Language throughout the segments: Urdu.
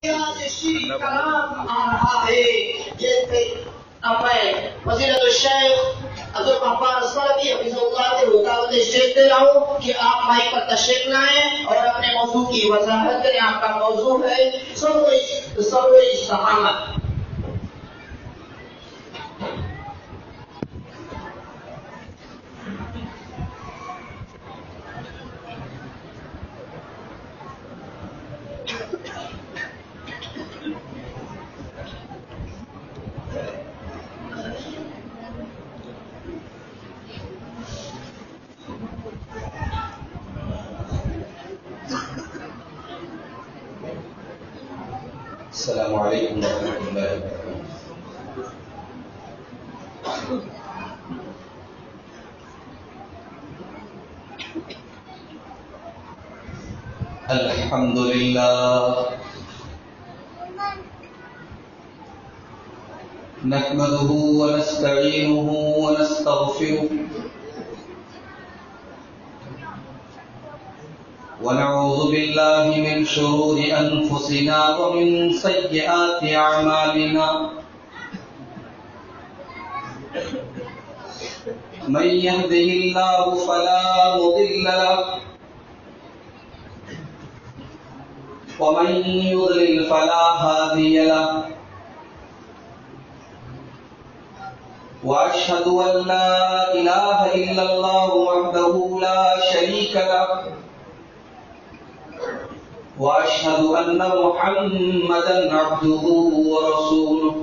کلام آ رہا ہے جیسے فضیلت الشیخ عبدالغفار السلفی حفظہ اللہ سے رکاوٹ شیخ دے رہا ہوں کہ آپ مائک پر تشریف لائیں اور اپنے موضوع کی وضاحت کریں. آپ کا موضوع ہے صبر استقامت. السلام علیکم ورحمۃ اللہ وبرکاتہ. الحمد للہ نحمده ونستعینه ونستغفره ونعوذ بالله من شرور أنفسنا ومن سيئات أعمالنا. من يهده الله فلا مضل له ومن يضلل فلا هادي له. وأشهد أن لا إله إلا الله وحده لا شريك له وأشهد أن محمدا عبده ورسوله.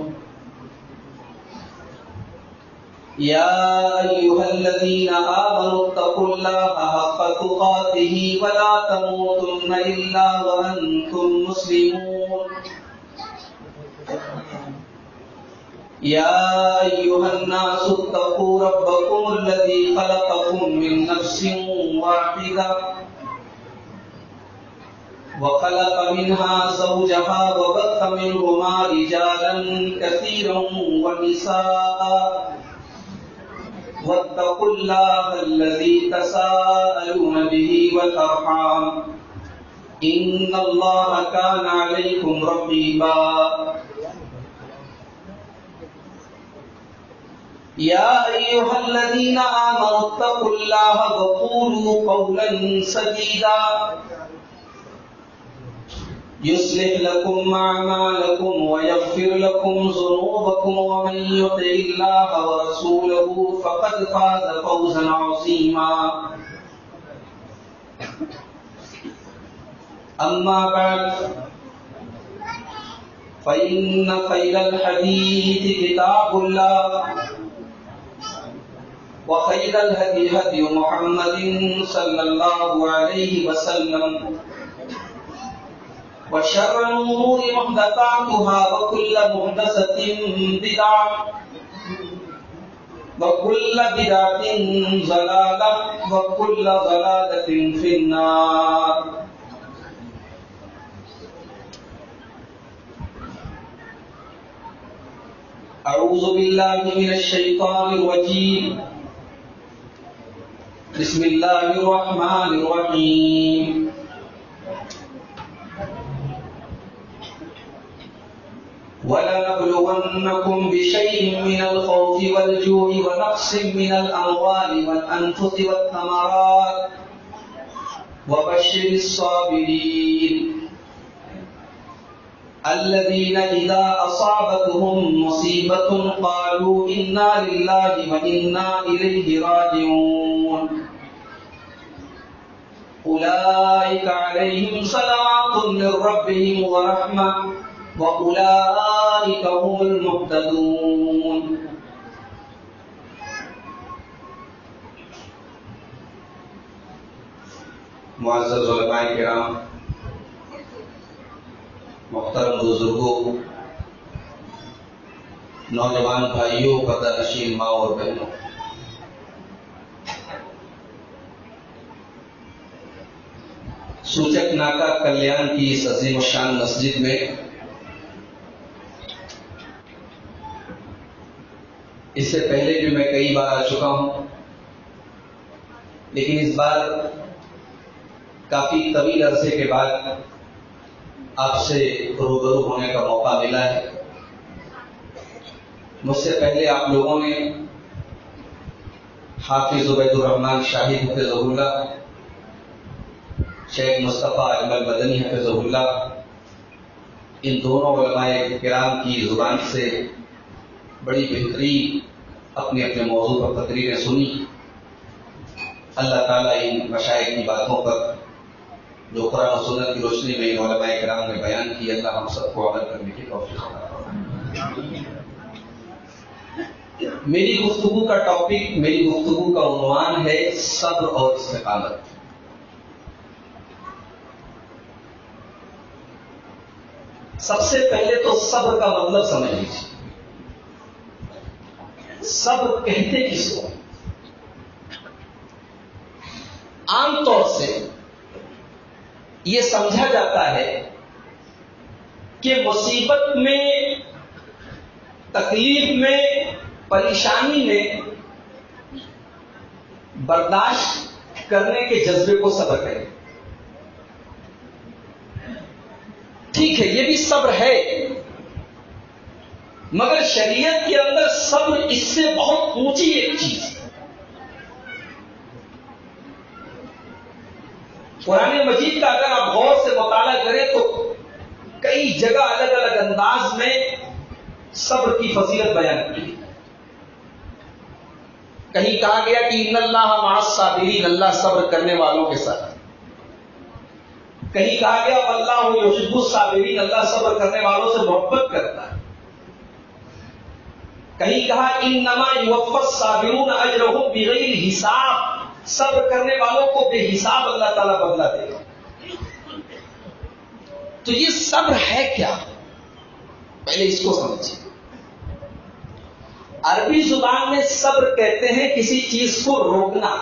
يا أيها الذين آمنوا اتقوا الله حق تقاته ولا تموتن إلا وأنتم مسلمون. يا أيها الناس اتقوا ربكم الذي خلقكم من نفس واحدة وخلق منها زوجها وبث منهما رجالا كثيرا ونساء واتقوا الله الذي تساءلون به والأرحام إن الله كان عليكم رقيبا. يا أيها الذين آمنوا اتقوا الله وقولوا قولا سديدا يصلح لكم أعمالكم ويغفر لكم ذنوبكم ومن يطع الله ورسوله فقد فاز فوزا عظيما. أما بعد فإن خير الحديث كتاب الله وخير الهدي هدي محمد صلى الله عليه وسلم وشر الأمور محدثاتها وكل محدثة بدعة وكل بدعة ضلالة وكل ضلالة في النار. أعوذ بالله من الشيطان الرجيم. بسم الله الرحمن الرحيم. وَلَنَبْلُوَنَّكُمْ بِشَيْءٍ مِّنَ الْخَوْفِ وَالْجُوعِ وَنَقْصٍ مِّنَ الْأَمْوَالِ وَالْأَنفُسِ وَالثَّمَرَاتِ وَبَشِّرِ الصَّابِرِينَ الَّذِينَ إِذَا أَصَابَتْهُم مُّصِيبَةٌ قَالُوا إِنَّا لِلَّهِ وَإِنَّا إِلَيْهِ رَاجِعُونَ. أُولَٰئِكَ عَلَيْهِمْ صَلَوَاتٌ مِّن رَّبِّهِمْ وَرَحْمَةٌ وَأُولَٰئِكَ هُمُ الْمُهْتَدُونَ. معزز علماء کرام، محترم بزرگوں، نوجوان بھائیوں، پردہ نشین ماں اور بہنوں، سوچک ناکا کلیان کی اس عظیم الشان مسجد میں اس سے پہلے بھی میں کئی بار آ چکا ہوں، لیکن اس بار کافی طویل عرصے کے بعد آپ سے روبرو ہونے کا موقع ملا ہے. مجھ سے پہلے آپ لوگوں نے حافظ عبید الرحمن شاہد حفظہ اللہ، شیخ مصطفیٰ اجمل مدنی حفظہ اللہ، ان دونوں علماء کرام کی زبان سے بڑی بہترین اپنے اپنے موضوع پر تقریریں سنی. اللہ تعالیٰ ان مشائخ کی باتوں پر جو قرآن و سنت کی روشنی میں ان علماء کرام نے بیان کی، اللہ ہم سب کو عمل کرنے کی توفیق عطا فرمائے. میری گفتگو کا ٹاپک، میری گفتگو کا عنوان ہے صبر اور استقامت. سب سے پہلے تو صبر کا مطلب سمجھ لیجیے. صبر کہتے کس کو؟ عام طور سے یہ سمجھا جاتا ہے کہ مصیبت میں، تکلیف میں، پریشانی میں برداشت کرنے کے جذبے کو صبر کہیں. ٹھیک ہے، یہ بھی صبر ہے، مگر شریعت کے اندر صبر اس سے بہت اونچی ایک چیز ہے. قرآن مجید کا اگر آپ غور سے مطالعہ کریں تو کئی جگہ الگ الگ انداز میں صبر کی فضیلت بیان کی. کہیں کہا گیا کہ ان اللہ مع الصابرین، اللہ صبر کرنے والوں کے ساتھ. کہیں کہا گیا واللہ یحب الصابرین، اللہ صبر کرنے والوں سے محبت کرتا ہے. کہیں کہا انما یوفی الصابرون اجرهم بغیر حساب، صبر کرنے والوں کو بے حساب اللہ تعالیٰ بدلہ دے گا. تو یہ صبر ہے کیا؟ پہلے اس کو سمجھیں. عربی زبان میں صبر کہتے ہیں کسی چیز کو روکنا،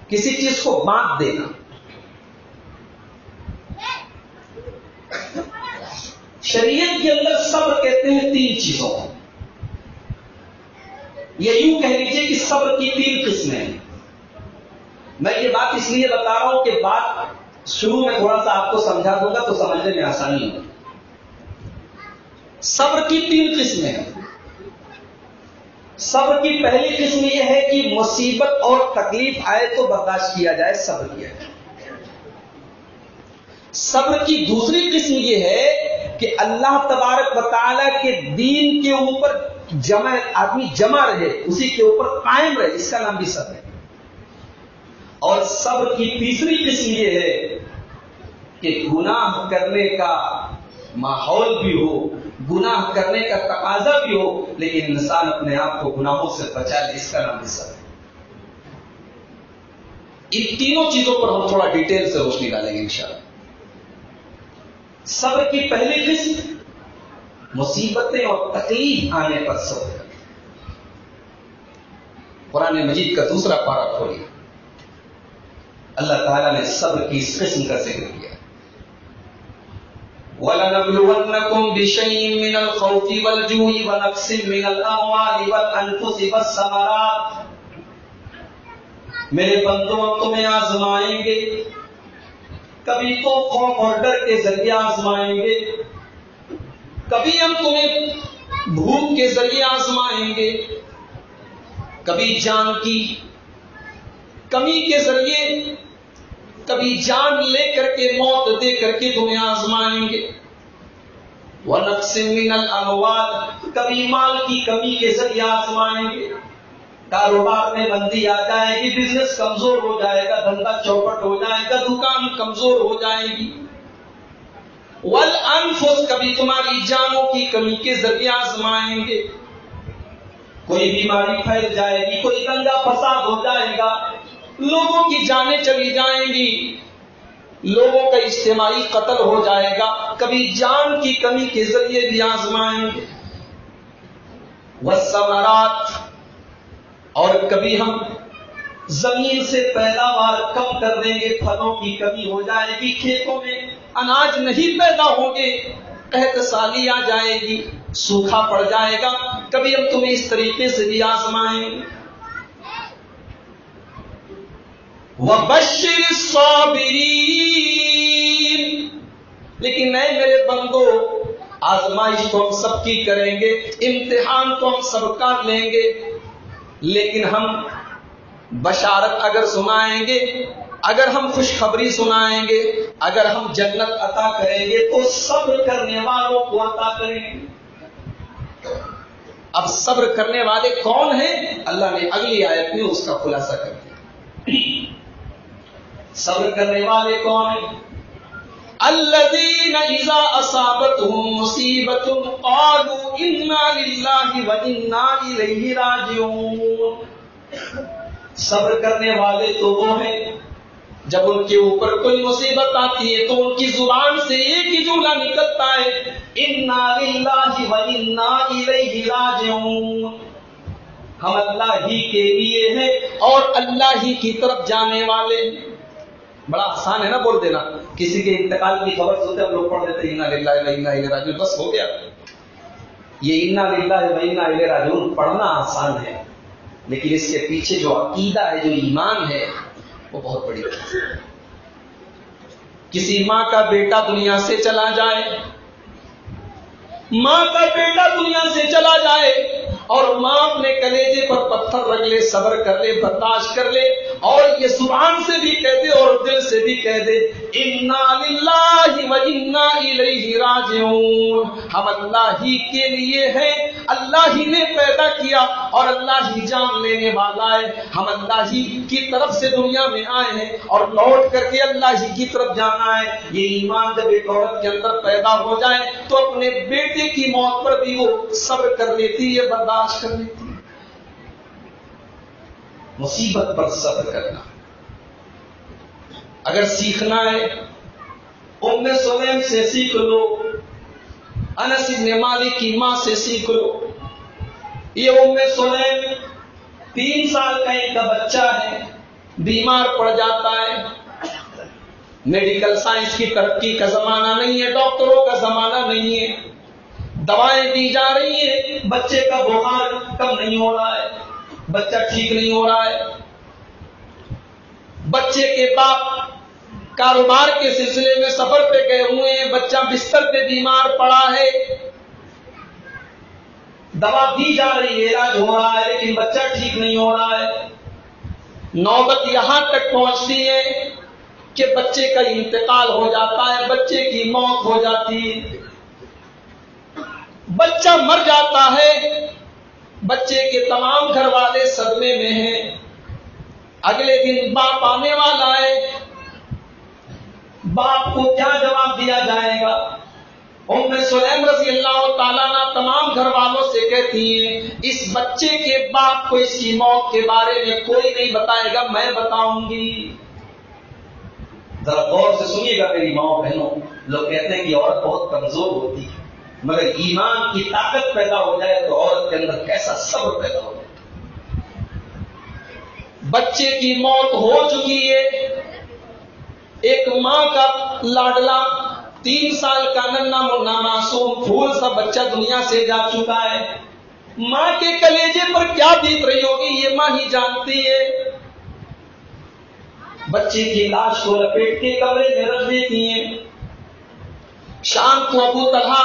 کسی چیز کو باندھ دینا. شریعت کے اندر صبر کہتے ہیں تین چیزوں کو. یہ یوں کہہ لیجیے کہ صبر کی تین قسمیں ہیں. میں یہ بات اس لیے بتا رہا ہوں کہ بات شروع میں تھوڑا سا آپ کو سمجھا دوں گا تو سمجھنے میں آسانی ہوگی. صبر کی تین قسمیں ہیں. صبر کی پہلی قسم یہ ہے کہ مصیبت اور تکلیف آئے تو برداشت کیا جائے، صبر کیا جائے. صبر کی دوسری قسم یہ ہے کہ اللہ تبارک و تعالیٰ کے دین کے اوپر آدمی جمع رہے، اسی کے اوپر قائم رہے، اس کا نام بھی صبر ہے. اور صبر کی تیسری قسم یہ ہے کہ گناہ کرنے کا ماحول بھی ہو، گناہ کرنے کا تقاضا بھی ہو، لیکن انسان اپنے آپ کو گناہوں سے بچا لے، اس کا نام بھی صبر ہے. ان تینوں چیزوں پر ہم تھوڑا ڈیٹیل سے روشنی ڈالیں گے انشاءاللہ. صبر کی پہلی قسم مصیبتیں اور تکلیف آنے پر صبر کرنا. قرآن مجید کا دوسرا پارہ کھولیے، اللہ تعالیٰ نے صبر کی اس قسم کا ذکر کیا. وَلَنَبْلُوَنَّكُمْ بِشَيْءٍ مِّنَ الْخَوْفِ وَالْجُوعِ وَنَقْصٍ مِّنَ الْأَمْوَالِ وَالْأَنفُسِ وَالثَّمَرَاتِ. میرے بندوں ہم تمہیں آزمائیں گے، کبھی تو خوف اور ڈر کے ذریعے آزمائیں گے، کبھی ہم تمہیں بھوک کے ذریعے آزمائیں گے، کبھی جان کی کمی کے ذریعے، کبھی جان لے کر کے موت دے کر کے تمہیں آزمائیں گے. وَنَقْصٍ مِّنَ الْأَمْوَالِ، کبھی مال کی کمی کے ذریعے آزمائیں گے. کاروبار میں مندی آ جائے گی، بزنس کمزور ہو جائے گا، دھندا چوپٹ ہو جائے گا، دکان کمزور ہو جائے گی. وَالْأَنفُسِ، کبھی تمہاری جانوں کی کمی کے ذریعے آزمائیں گے. کوئی بیماری پھیل جائے گی، کوئی دنگا فساد ہو جائے گا، لوگوں کی جانیں چلی جائیں گی، لوگوں کا اجتماعی قتل ہو جائے گا، کبھی جان کی کمی کے ذریعے بھی آزمائیں گے. والثمرات، اور کبھی ہم زمین سے پیداوار کم کر دیں گے، پھلوں کی کمی ہو جائے گی، کھیتوں میں اناج نہیں پیدا ہوں گے، قحط سالی آ جائے گی، سوکھا پڑ جائے گا، کبھی ہم تمہیں اس طریقے سے بھی آزمائیں گے. وَبَشِّرِ الصَّابِرِينَ، لیکن اے میرے بندو، آزمائش تو ہم سب کی کریں گے، امتحان تو ہم سب کا لیں گے، لیکن ہم بشارت اگر سنائیں گے، اگر ہم خوشخبری سنائیں گے، اگر ہم جنت عطا کریں گے تو صبر کرنے والوں کو عطا کریں گے۔ اب صبر کرنے والے کون ہیں؟ اللہ نے اگلی آیت میں اس کا خلاصہ کر دیا۔ صبر کرنے والے کون ہیں؟ الذین اذا اصابتهم مصیبۃ قالوا انا للہ وانا الیہ راجعون۔ صبر کرنے والے تو وہ ہیں جب ان کے اوپر کوئی مصیبت آتی ہے تو ان کی زبان سے ایک ہی جملہ نکلتا ہے، انا للہ وانا الیہ راجعون، ہم اللہ ہی کے لیے ہیں اور اللہ ہی کی طرف جانے والے ہیں۔ بڑا آسان ہے نا بول دینا، کسی کے انتقال کی خبر سنتے ہم لوگ پڑھ دیتے انا للہ و انا الیہ راجعون، بس ہو گیا۔ یہ انا للہ و انا الیہ راجعون پڑھنا آسان ہے، لیکن اس کے پیچھے جو عقیدہ ہے، جو ایمان ہے، وہ بہت بڑی بات ہے۔ کسی ماں کا بیٹا دنیا سے چلا جائے، ماں کا بیٹا دنیا سے چلا جائے اور ماں اپنے کلیجے پر پتھر رکھ لے، صبر کر لے، برداشت کر لے، اور یہ زبان سے بھی کہہ دے اور دل سے بھی کہہ دے انا للہ و انا الیہ راجعون، ہم اللہ ہی کے لیے ہیں، اللہ ہی نے پیدا کیا اور اللہ ہی جان لینے والا ہے، ہم اللہ ہی کی طرف سے دنیا میں آئے ہیں اور لوٹ کر کے اللہ ہی کی طرف جانا ہے۔ یہ ایمان جب ایک عورت کے اندر پیدا ہو جائے تو اپنے بیٹے کی موت پر بھی وہ صبر کر لیتی ہے، برداشت کر لیتی ہے۔ مصیبت پر صبر کرنا اگر سیکھنا ہے، ام سلیم سے سیکھ لو، انس بن مالک کی ماں سے سیکھ لو۔ یہ ام سلیم 3 سال کا ایک بچہ ہے، بیمار پڑ جاتا ہے، میڈیکل سائنس کی ترقی کا زمانہ نہیں ہے، ڈاکٹروں کا زمانہ نہیں ہے، دوائیں دی جا رہی ہیں، بچے کا بخار کم نہیں ہو رہا ہے، بچہ ٹھیک نہیں ہو رہا ہے۔ بچے کے باپ کاروبار کے سلسلے میں سفر پہ گئے ہوئے ہیں، بچہ بستر پہ بیمار پڑا ہے، دوا دی جا رہی ہے، علاج ہو رہا ہے، لیکن بچہ ٹھیک نہیں ہو رہا ہے۔ نوبت یہاں تک پہنچتی ہے کہ بچے کا انتقال ہو جاتا ہے، بچے کی موت ہو جاتی ہے، بچہ مر جاتا ہے، بچے کے تمام گھر والے صدمے میں ہیں۔ اگلے دن باپ آنے والا ہے، باپ کو کیا جواب دیا جائے گا؟ ام سلیم رضی اللہ تعالیٰ عنہ تمام گھر والوں سے کہتی ہیں اس بچے کے باپ کو اس کی موت کے بارے میں کوئی نہیں بتائے گا، میں بتاؤں گی۔ ذرا غور سے سنیے گا میری ماں بہنوں، لوگ کہتے ہیں کہ عورت بہت کمزور ہوتی ہے، مگر ایمان کی طاقت پیدا ہو جائے تو عورت کے اندر کیسا صبر پیدا ہو جائے۔ بچے کی موت ہو چکی ہے، ایک ماں کا لاڈلا 3 سال کا ننھا منا معصوم پھول سا بچہ دنیا سے جا چکا ہے، ماں کے کلیجے پر کیا بیت رہی ہوگی یہ ماں ہی جانتی ہے۔ بچے کی لاش کو لپیٹ کے کمرے میں رکھ دیتی ہیں۔ شام کو ابو طلحہ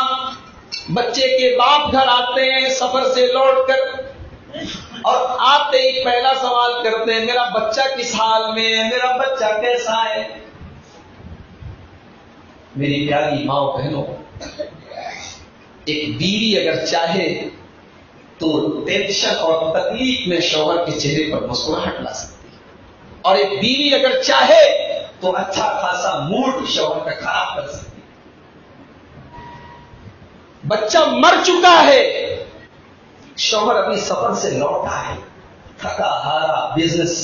بچے کے باپ گھر آتے ہیں سفر سے لوٹ کر، اور آتے ہی پہلا سوال کرتے ہیں میرا بچہ کس حال میں ہے، میرا بچہ کیسا ہے؟ میری پیاری ماں بہنوں، ایک بیوی اگر چاہے تو ٹینشن اور تکلیف میں شوہر کے چہرے پر مسکراہٹ لا سکتی ہے، اور ایک بیوی اگر چاہے تو اچھا خاصا موڈ شوہر کا خراب کر سکتی ہے۔ بچہ مر چکا ہے، شوہر ابھی سفر سے لوٹا ہے، تھکا ہارا بزنس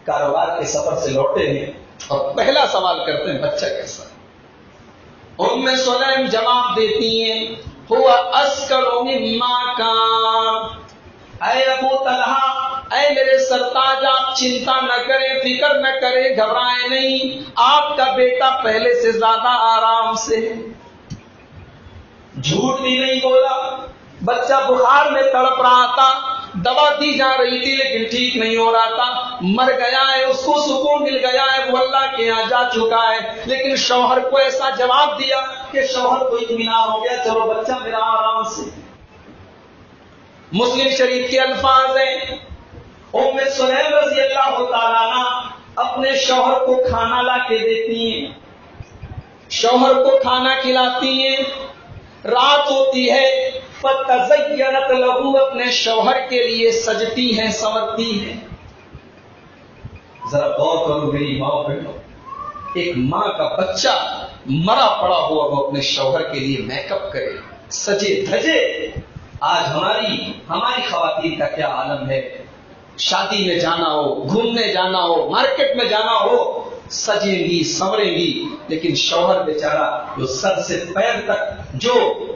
کاروبار کے سفر سے لوٹے ہیں، اور پہلا سوال کرتے ہیں بچہ کیسا ہے؟ ام سلیم جواب دیتی ہیں ہوا اسکر مما کان، اے ابو طلحہ، اے میرے سرتاج، آپ چنتا نہ کریں، فکر نہ کریں، گھبرائیں نہیں، آپ کا بیٹا پہلے سے زیادہ آرام سے ہے۔ جھوٹ بھی نہیں بولا، بچہ بخار میں تڑپ رہا تھا، دوا دی جا رہی تھی لیکن ٹھیک نہیں ہو رہا تھا، مر گیا ہے، اس کو سکون مل گیا ہے، وہ اللہ کے یہاں جا چکا ہے، لیکن شوہر کو ایسا جواب دیا کہ شوہر کو اطمینان ہو گیا، چلو بچہ میرا آرام سے۔ مسلم شریف کے الفاظ ہیں، ام سلیم رضی اللہ تعالیٰ عنہ اپنے شوہر کو کھانا لا کے دیتی ہیں، شوہر کو کھانا کھلاتی ہیں، رات ہوتی ہے، فتزینت لہو، اپنے شوہر کے لیے سجتی ہیں، سنورتی ہیں۔ ذرا غور کرو میری ماں بہنوں، ایک ماں کا بچہ مرا پڑا ہوا وہ اپنے شوہر کے لیے میک اپ کرے، سجے دھجے۔ آج ہماری خواتین کا کیا عالم ہے، شادی میں جانا ہو، گھومنے جانا ہو، مارکیٹ میں جانا ہو، سجیں گی سنوریں گی، لیکن شوہر بیچارہ جو سر سے پیر تک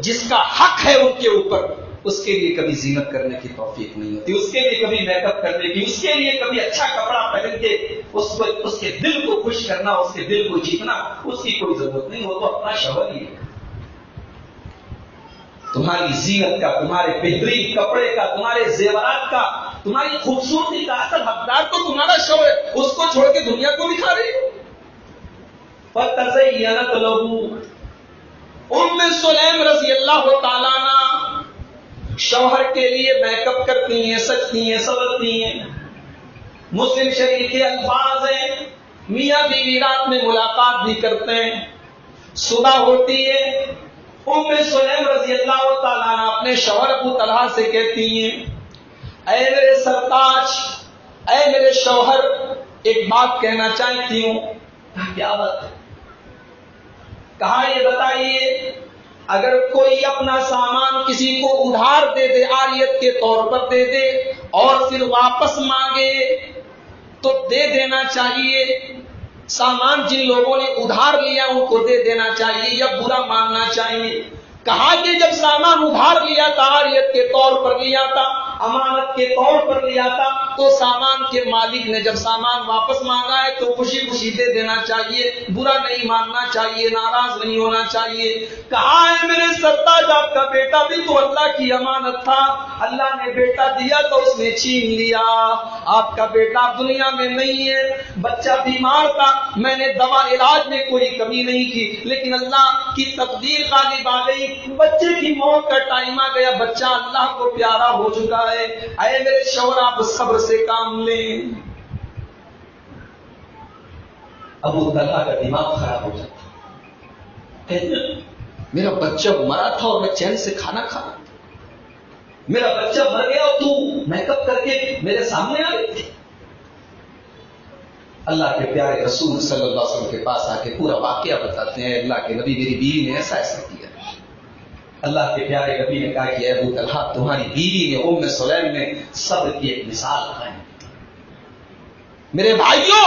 جس کا حق ہے ان کے اوپر، اس کے لیے کبھی زینت کرنے کی توفیق نہیں ہوتی، اس کے لیے کبھی میک اپ کرنے کی، اس کے لیے کبھی اچھا کپڑا پہن کے اس کے دل کو خوش کرنا، اس کے دل کو جیتنا، اس کی کوئی ضرورت نہیں، وہ تو اپنا شوہر ہی ہے۔ تمہاری زینت کا، تمہارے بہترین کپڑے کا، تمہارے زیورات کا، تمہاری خوبصورتی کا اصل حقدار تو تمہارا شوہر ہے، اس کو چھوڑ کے دنیا کو دکھا رہی ہو۔ فَتَزَيَّنَتْ لَهُ، ام سلیم رضی اللہ تعالیٰ عنہ شوہر کے لیے میک اپ کرتی ہیں، سجتی ہیں، سنورتی ہیں۔ مسلم شریف کے الفاظ ہیں، میاں بیوی رات میں ملاقات بھی کرتے ہیں، صبح ہوتی ہے، ام سلیم رضی اللہ تعالیٰ عنہ اپنے شوہر ابو طلحہ سے کہتی ہیں، اے میرے سرتاج، اے میرے شوہر، ایک بات کہنا چاہتی ہوں۔ کیا بات ہے؟ کہا یہ بتائیے، اگر کوئی اپنا سامان کسی کو ادھار دے دے، عاریت کے طور پر دے دے، اور پھر واپس مانگے تو دے دینا چاہیے؟ سامان جن لوگوں نے ادھار لیا ان کو دے دینا چاہیے یا برا ماننا چاہیے؟ کہا کہ جب سامان ادھار لیا تھا، عاریت کے طور پر لیا تھا، امانت کے طور پر لیا تھا، تو سامان کے مالک نے جب سامان واپس مانگا ہے تو خوشی خوشی دے دینا چاہیے، برا نہیں ماننا چاہیے، ناراض نہیں ہونا چاہیے۔ کہا ہے میرے سرتاج، آپ کا بیٹا بھی تو اللہ کی امانت تھا، اللہ نے بیٹا دیا تو اس نے چھین لیا، آپ کا بیٹا دنیا میں نہیں ہے، بچہ بیمار تھا، میں نے دوا علاج میں کوئی کمی نہیں کی، لیکن اللہ کی تقدیر غالب آ گئی، بچے کی موت کا ٹائم آ گیا، بچہ اللہ کو پیارا ہو چکا ہے۔ اے میرے شوہر، آپ صبر سے کام لیں۔ ابو طلحہ کا دماغ خراب ہو جاتا، کہتے میرا بچہ مرا تھا اور میں چین سے کھانا کھانا، میرا بچہ مر گیا اور تو میک اپ کر کے میرے سامنے آ گئی تھی۔ اللہ کے پیارے رسول صلی اللہ علیہ وسلم کے پاس آ کے پورا واقعہ بتاتے ہیں، اللہ کے نبی میری بیوی نے ایسا ایسا کیا۔ اللہ کے پیارے نبی نے کہا کہ ابو طلحہ، تمہاری بیوی نے، ام سلیم نے صبر کی ایک مثال قائم کی۔ میرے بھائیوں،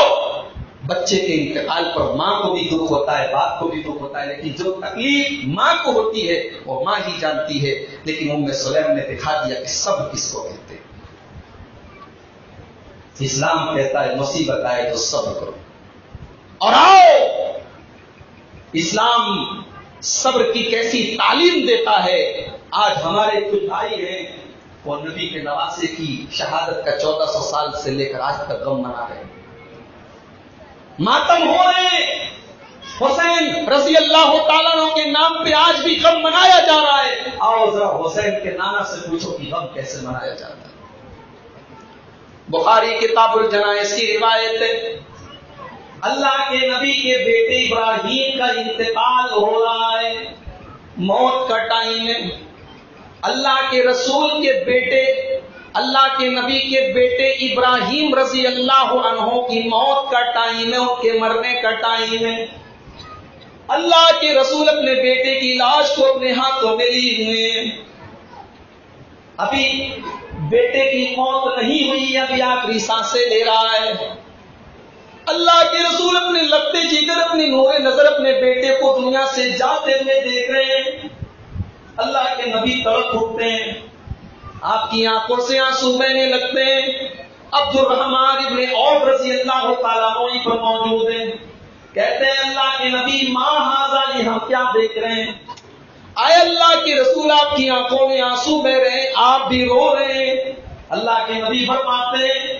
بچے کے انتقال پر ماں کو بھی دکھ ہوتا ہے، باپ کو بھی دکھ ہوتا ہے، لیکن جو تکلیف ماں کو ہوتی ہے وہ ماں ہی جانتی ہے، لیکن ام سلیم نے دکھا دیا کہ صبر کس کو کہتے ہیں۔ اسلام کہتا ہے مصیبت آئے تو صبر کرو، اور آؤ اسلام صبر کی کیسی تعلیم دیتا ہے۔ آج ہمارے کچھ بھائی ہیں وہ نبی کے نواسے کی شہادت کا 1400 سال سے لے کر آج تک غم منا رہے ہیں، ماتم ہو رہے ہیں، حسین رضی اللہ تعالیٰ عنہ کے نام پہ آج بھی غم منایا جا رہا ہے۔ آؤ ذرا حسین کے نانا سے پوچھو کہ غم کیسے منایا جاتا ہے۔ بخاری کتاب الجنائز کی روایت ہے، اللہ کے نبی کے بیٹے ابراہیم کا انتقال ہو رہا ہے، موت کا ٹائم ہے۔ اللہ کے رسول کے بیٹے، اللہ کے نبی کے بیٹے ابراہیم رضی اللہ عنہ کی موت کا ٹائم ہے، ان کے مرنے کا ٹائم ہے۔ اللہ کے رسول اپنے بیٹے کی لاش کو اپنے ہاتھوں میں لیے ہوئے ہیں، ابھی بیٹے کی موت نہیں ہوئی، ابھی آخری سانسیں لے رہا ہے۔ اللہ کے رسول اپنے لگتے جگر، اپنی نور نظر اپنے بیٹے کو دنیا سے جاتے ہوئے دیکھ رہے ہیں۔ اللہ کے نبی تڑپ اٹھتے ہیں، آپ کی آنکھوں سے آنسو بہنے لگتے ہیں۔ عبد الرحمن ابن عوف رضی اللہ تعالیٰ عنہ پر موجود ہیں، کہتے ہیں اللہ کے نبی ما ھذا، یہ ہم کیا دیکھ رہے ہیں؟ آئے اللہ کے رسول، آپ کی آنکھوں میں آنسو بہ رہے ہیں، آپ بھی رو رہے ہیں۔ اللہ کے نبی فرماتے ہیں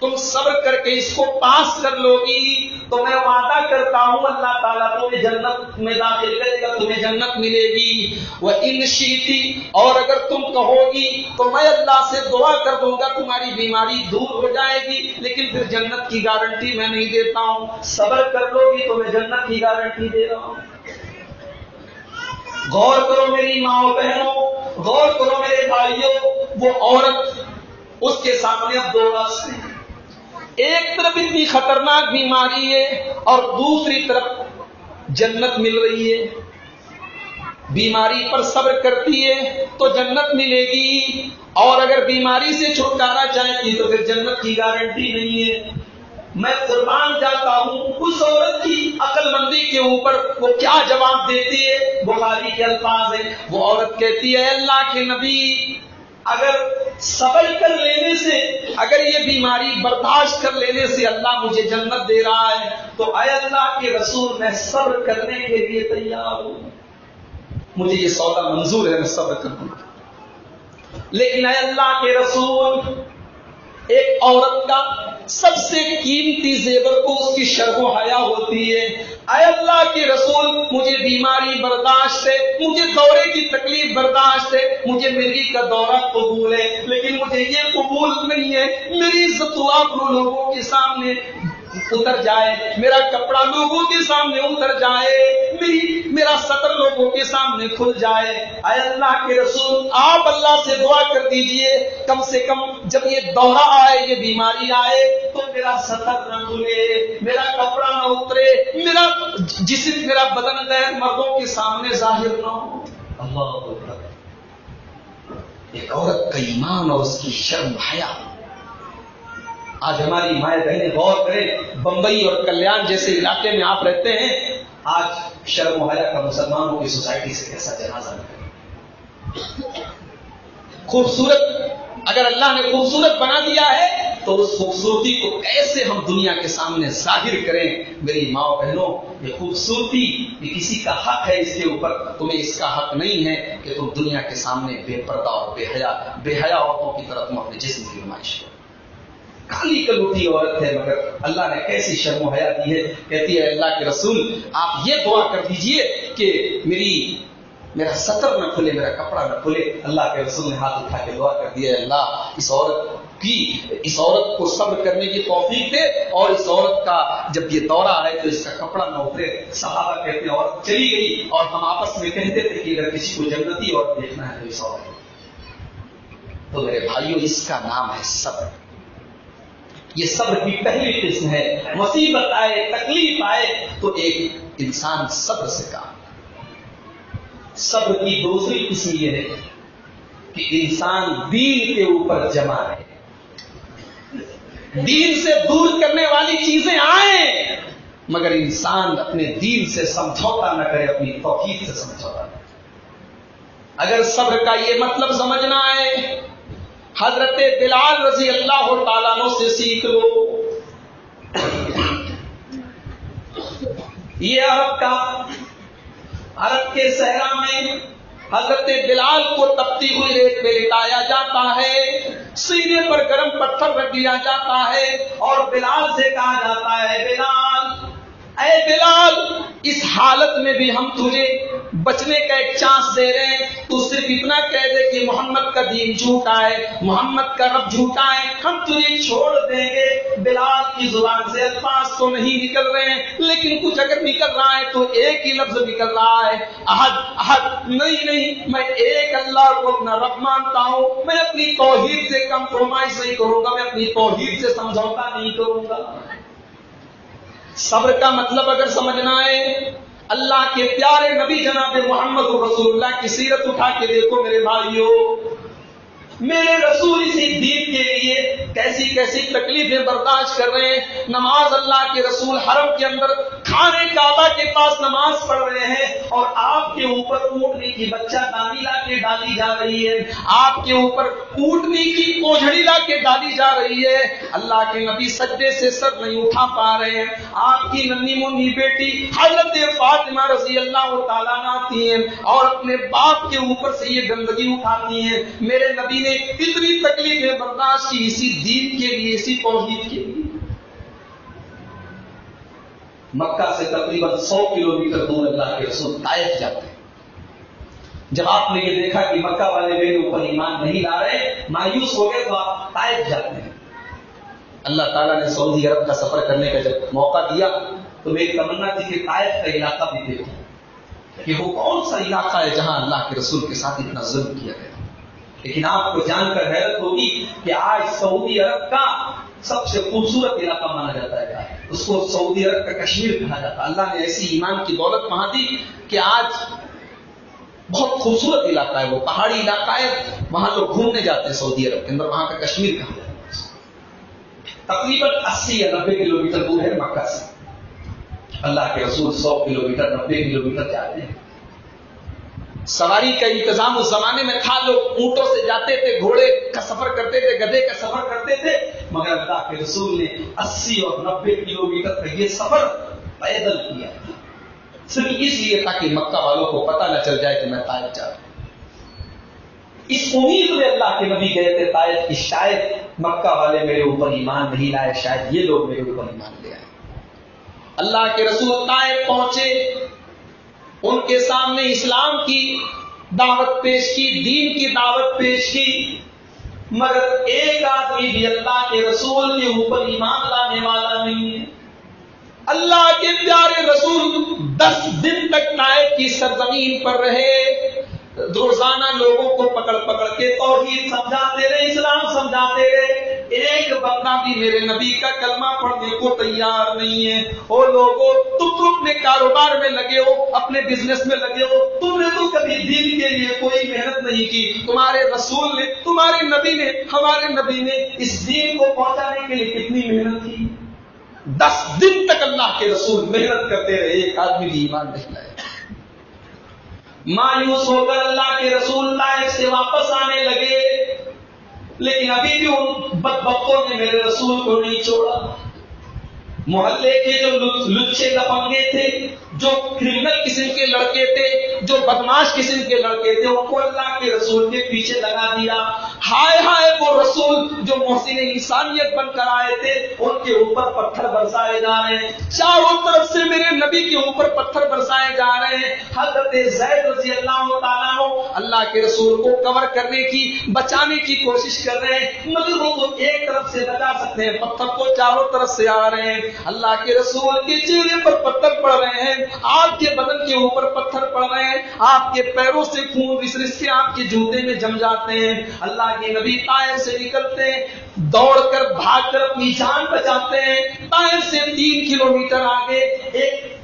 تم صبر کر کے اس کو پاس کر لو گی تو میں وعدہ کرتا ہوں اللہ تعالیٰ تمہیں جنت میں داخل کرے گا، تمہیں جنت ملے گی۔ وَإِنْ شِئْتِ، اور اگر تم کہو گی تو میں اللہ سے دعا کر دوں گا تمہاری بیماری دور ہو جائے گی، لیکن پھر جنت کی گارنٹی میں نہیں دیتا ہوں۔ صبر کر لو گی تو میں جنت کی گارنٹی دے رہا ہوں۔ غور کرو میری ماں بہنوں، غور کرو میرے بھائیوں، وہ عورت، اس کے سامنے اب دو راستے ہیں، ایک طرف اتنی خطرناک بیماری ہے اور دوسری طرف جنت مل رہی ہے۔ بیماری پر صبر کرتی ہے تو جنت ملے گی، اور اگر بیماری سے چھٹکارا چاہتی تو پھر جنت کی گارنٹی نہیں ہے۔ میں قربان جاتا ہوں اس عورت کی عقل مندی کے اوپر، وہ کیا جواب دیتی ہے، بخاری کے الفاظ ہیں، وہ عورت کہتی ہے اللہ کے نبی، اگر صبر کر لینے سے، اگر یہ بیماری برداشت کر لینے سے اللہ مجھے جنت دے رہا ہے تو اے اللہ کے رسول میں صبر کرنے کے لیے تیار ہوں، مجھے یہ سودا منظور ہے، میں صبر کروں گا۔ لیکن اے اللہ کے رسول، ایک عورت کا سب سے قیمتی زیور کو اس کی شرم و حیا ہوتی ہے، اے اللہ کے رسول مجھے بیماری برداشت ہے، مجھے دورے کی تکلیف برداشت ہے، مجھے مرگی کا دورہ قبول ہے، لیکن مجھے یہ قبول نہیں ہے میری عزت آپ لوگوں کے سامنے اتر جائے، میرا کپڑا لوگوں کے سامنے اتر جائے، میرا سطر لوگوں کے سامنے کھل جائے۔ اے اللہ کے رسول آپ اللہ سے دعا کر دیجئے کم سے کم جب یہ دورہ آئے، یہ بیماری آئے تو میرا سطر نہ کھلے، میرا کپڑا نہ اترے، میرا جسم، میرا بدن غیر مردوں کے سامنے ظاہر نہ ہو۔ اللہ اکبر! ایک عورت کا ایمان اور اس کی شرم حیا۔ آج ہماری مائیں بہنیں غور کریں، بمبئی اور کلیان جیسے علاقے میں آپ رہتے ہیں، آج شرم و حیا کا مسلمانوں کی سوسائٹی سے کیسا جنازہ نکلے۔ خوبصورت، اگر اللہ نے خوبصورت بنا دیا ہے تو اس خوبصورتی کو کیسے ہم دنیا کے سامنے ظاہر کریں؟ میری ماں بہنوں، یہ خوبصورتی یہ کسی کا حق ہے، اس کے اوپر تمہیں اس کا حق نہیں ہے کہ تم دنیا کے سامنے بے پردہ اور بے حیا عورتوں کی طرف تم اپنے جسم کی نمائش کرو۔ کالی کلوٹی عورت ہے مگر اللہ نے کیسی شرم و حیا دی ہے، کہتی ہے اللہ کے رسول آپ یہ دعا کر دیجئے کہ میرا سطر نہ کھلے، میرا کپڑا نہ کھلے۔ اللہ کے رسول نے ہاتھ اٹھا کے دعا کر دیا، اللہ اس عورت کو صبر کرنے کی توفیق دے، اور اس عورت کا جب یہ دورہ آئے تو اس کا کپڑا نہ اترے۔ صحابہ کہتے ہیں عورت چلی گئی، اور ہم آپس میں کہتے تھے کہ اگر کسی کو جنتی عورت دیکھنا ہے تو اس عورت۔ تو میرے بھائیوں، اس کا نام ہے صبر۔ یہ صبر کی پہلی قسم ہے۔ مصیبت آئے، تکلیف آئے تو ایک انسان صبر سے کام۔ صبر کی دوسری قسم یہ ہے کہ انسان دین کے اوپر جمع رہے، دین سے دور کرنے والی چیزیں آئیں مگر انسان اپنے دین سے سمجھوتا نہ کرے، اپنی توحید سے سمجھوتا نہ کرے۔ اگر صبر کا یہ مطلب سمجھنا ہے، حضرت بلال رضی اللہ تعالیٰ عنہ سے سیکھ لو۔ یہ عرب کے صحرا میں حضرت بلال کو تپتی ہوئی ریت پہ لٹایا جاتا ہے، سینے پر گرم پتھر رکھ دیا جاتا ہے، اور بلال سے کہا جاتا ہے بلال، اے بلال، اس حالت میں بھی ہم تجھے بچنے کا ایک چانس دے رہے ہیں، تو صرف اتنا کہہ دے کہ محمد کا دین جھوٹا ہے، محمد کا رب جھوٹا ہے، ہم تجھے چھوڑ دیں گے۔ بلال کی زبان سے الفاظ تو نہیں نکل رہے ہیں، لیکن کچھ اگر نکل رہا ہے تو ایک ہی لفظ نکل رہا ہے، احد احد، نہیں، میں ایک اللہ کو اپنا رب مانتا ہوں، میں اپنی توحید سے کمپرومائز نہیں کروں گا، میں اپنی توحید سے سمجھوتا نہیں کروں گا۔ صبر کا مطلب اگر سمجھنا ہے، اللہ کے پیارے نبی جناب محمد رسول اللہ کی سیرت اٹھا کے دیکھو میرے بھائیوں، میرے رسول اسی دین کے لیے کیسی کیسی تکلیفیں برداشت کر رہے ہیں۔ نماز اللہ کے رسول حرم کے اندر کھانے کعبہ کے پاس نماز پڑھ رہے ہیں اور آپ کے اوپر اونٹنے کی بچہ دانی لا کے ڈالی جا رہی ہے، آپ کے اوپر اونٹنے کی اوجھڑی لا کے ڈالی جا رہی ہے، اللہ کے نبی سجدے سے سر نہیں اٹھا پا رہے ہیں، آپ کی ننھی منھی بیٹی حضرت فاطمہ رضی اللہ تعالیٰ عنہ آتی ہیں اور اپنے باپ کے اوپر سے یہ گندگی اٹھاتی ہیں۔ میرے نبی نے اتنی تکلیفیں برداشت کی اسی دین کے لیے، اسی توحید کے لیے۔ مکہ سے تقریباً 100 کلومیٹر دور اللہ کے رسول طائف جاتے ہیں۔ جب آپ نے یہ دیکھا کہ مکہ والے میرے اوپر ایمان نہیں لا رہے، مایوس ہو گئے، تو آپ طائف جاتے ہیں۔ اللہ تعالیٰ نے سعودی عرب کا سفر کرنے کا جب موقع دیا تو میری تمنا تھی کہ طائف کا علاقہ بھی دیکھوں کہ وہ کون سا علاقہ ہے جہاں اللہ کے رسول کے ساتھ اتنا ظلم کیا گیا۔ لیکن آپ کو جان کر حیرت ہوگی کہ آج سعودی عرب کا سب سے خوبصورت علاقہ مانا جاتا ہے، اس کو سعودی عرب کا کشمیر کہا جاتا ہے۔ اللہ نے ایسی ایمان کی دولت وہاں دی کہ آج بہت خوبصورت علاقہ ہے، وہ پہاڑی علاقہ ہے، وہاں لوگ گھومنے جاتے ہیں سعودی عرب کے اندر، وہاں کا کشمیر کہا جاتا ہے۔ تقریباً 80 یا 90 کلومیٹر دور ہے مکہ سے۔ اللہ کے رسول 100 کلومیٹر 90 کلومیٹر جاتے ہیں۔ سواری کا انتظام اس زمانے میں تھا، لوگ اونٹوں سے جاتے تھے، گھوڑے کا سفر کرتے تھے، گدھے کا سفر کرتے تھے، مگر اللہ کے رسول نے 80 اور 90 کلومیٹر کا یہ سفر پیدل کیا، صرف اس لیے تاکہ مکہ والوں کو پتہ نہ چل جائے کہ میں طائف جا رہا ہوں۔ اس امید میں اللہ کے نبی گئے تھے طائف کہ شاید مکہ والے میرے اوپر ایمان نہیں لائے، شاید یہ لوگ میرے اوپر ایمان لے آئے۔ اللہ کے رسول طائف پہنچے، ان کے سامنے اسلام کی دعوت پیش کی، دین کی دعوت پیش کی، مگر ایک آدمی بھی اللہ کے رسول کے اوپر ایمان لانے والا نہیں ہے۔ اللہ کے پیارے رسول 10 دن تک طائف کی سرزمین پر رہے، روزانہ لوگوں کو پکڑ پکڑ کے توحید سمجھاتے رہے، اسلام سمجھاتے رہے، ایک بندہ بھی میرے نبی کا کلمہ پڑھنے کو تیار نہیں ہے۔ او لوگوں، تم اپنے کاروبار میں لگے ہو، اپنے بزنس میں لگے ہو، تم نے تو کبھی دین کے لیے کوئی محنت نہیں کی۔ تمہارے رسول نے، تمہارے نبی نے، ہمارے نبی نے اس دین کو پہنچانے کے لیے کتنی محنت کی۔ 10 دن تک اللہ کے رسول محنت کرتے رہے، ایک آدمی بھی ایمان نہیں لائے۔ مایوس ہو کر اللہ کے رسول طائف سے واپس آنے لگے، لیکن ابھی بھی ان بدبختوں نے میرے رسول کو نہیں چھوڑا۔ محلے کے جو لچے لفنگے تھے، جو کرمنل قسم کے لڑکے تھے، جو بدماش قسم کے لڑکے تھے، ان کو اللہ کے رسول کے پیچھے لگا دیا۔ ہائے ہائے وہ رسول جو محسن انسانیت بن کر آئے تھے، ان کے اوپر پتھر برسائے جا رہے ہیں، چاروں طرف سے میرے نبی کے اوپر پتھر برسائے جا رہے ہیں۔ حضرت زید رضی اللہ تعالیٰ عنہ اللہ کے رسول کو کور کرنے کی، بچانے کی کوشش کر رہے ہیں، مگر وہ تو ایک طرف سے بچا سکتے ہیں، پتھر تو چاروں طرف سے آ رہے ہیں۔ اللہ کے رسول کے چہرے پر پتھر پڑ رہے ہیں، آپ کے بدن کے اوپر پتھر پڑ رہے ہیں، آپ کے پیروں سے خون رس رس کے آپ کے جوتے میں جم جاتے ہیں۔ اللہ کے نبی طائف سے نکلتے ہیں، دوڑ کر بھاگ کر اپنی جان بچاتے ہیں۔ طائف سے 3 کلومیٹر آگے ایک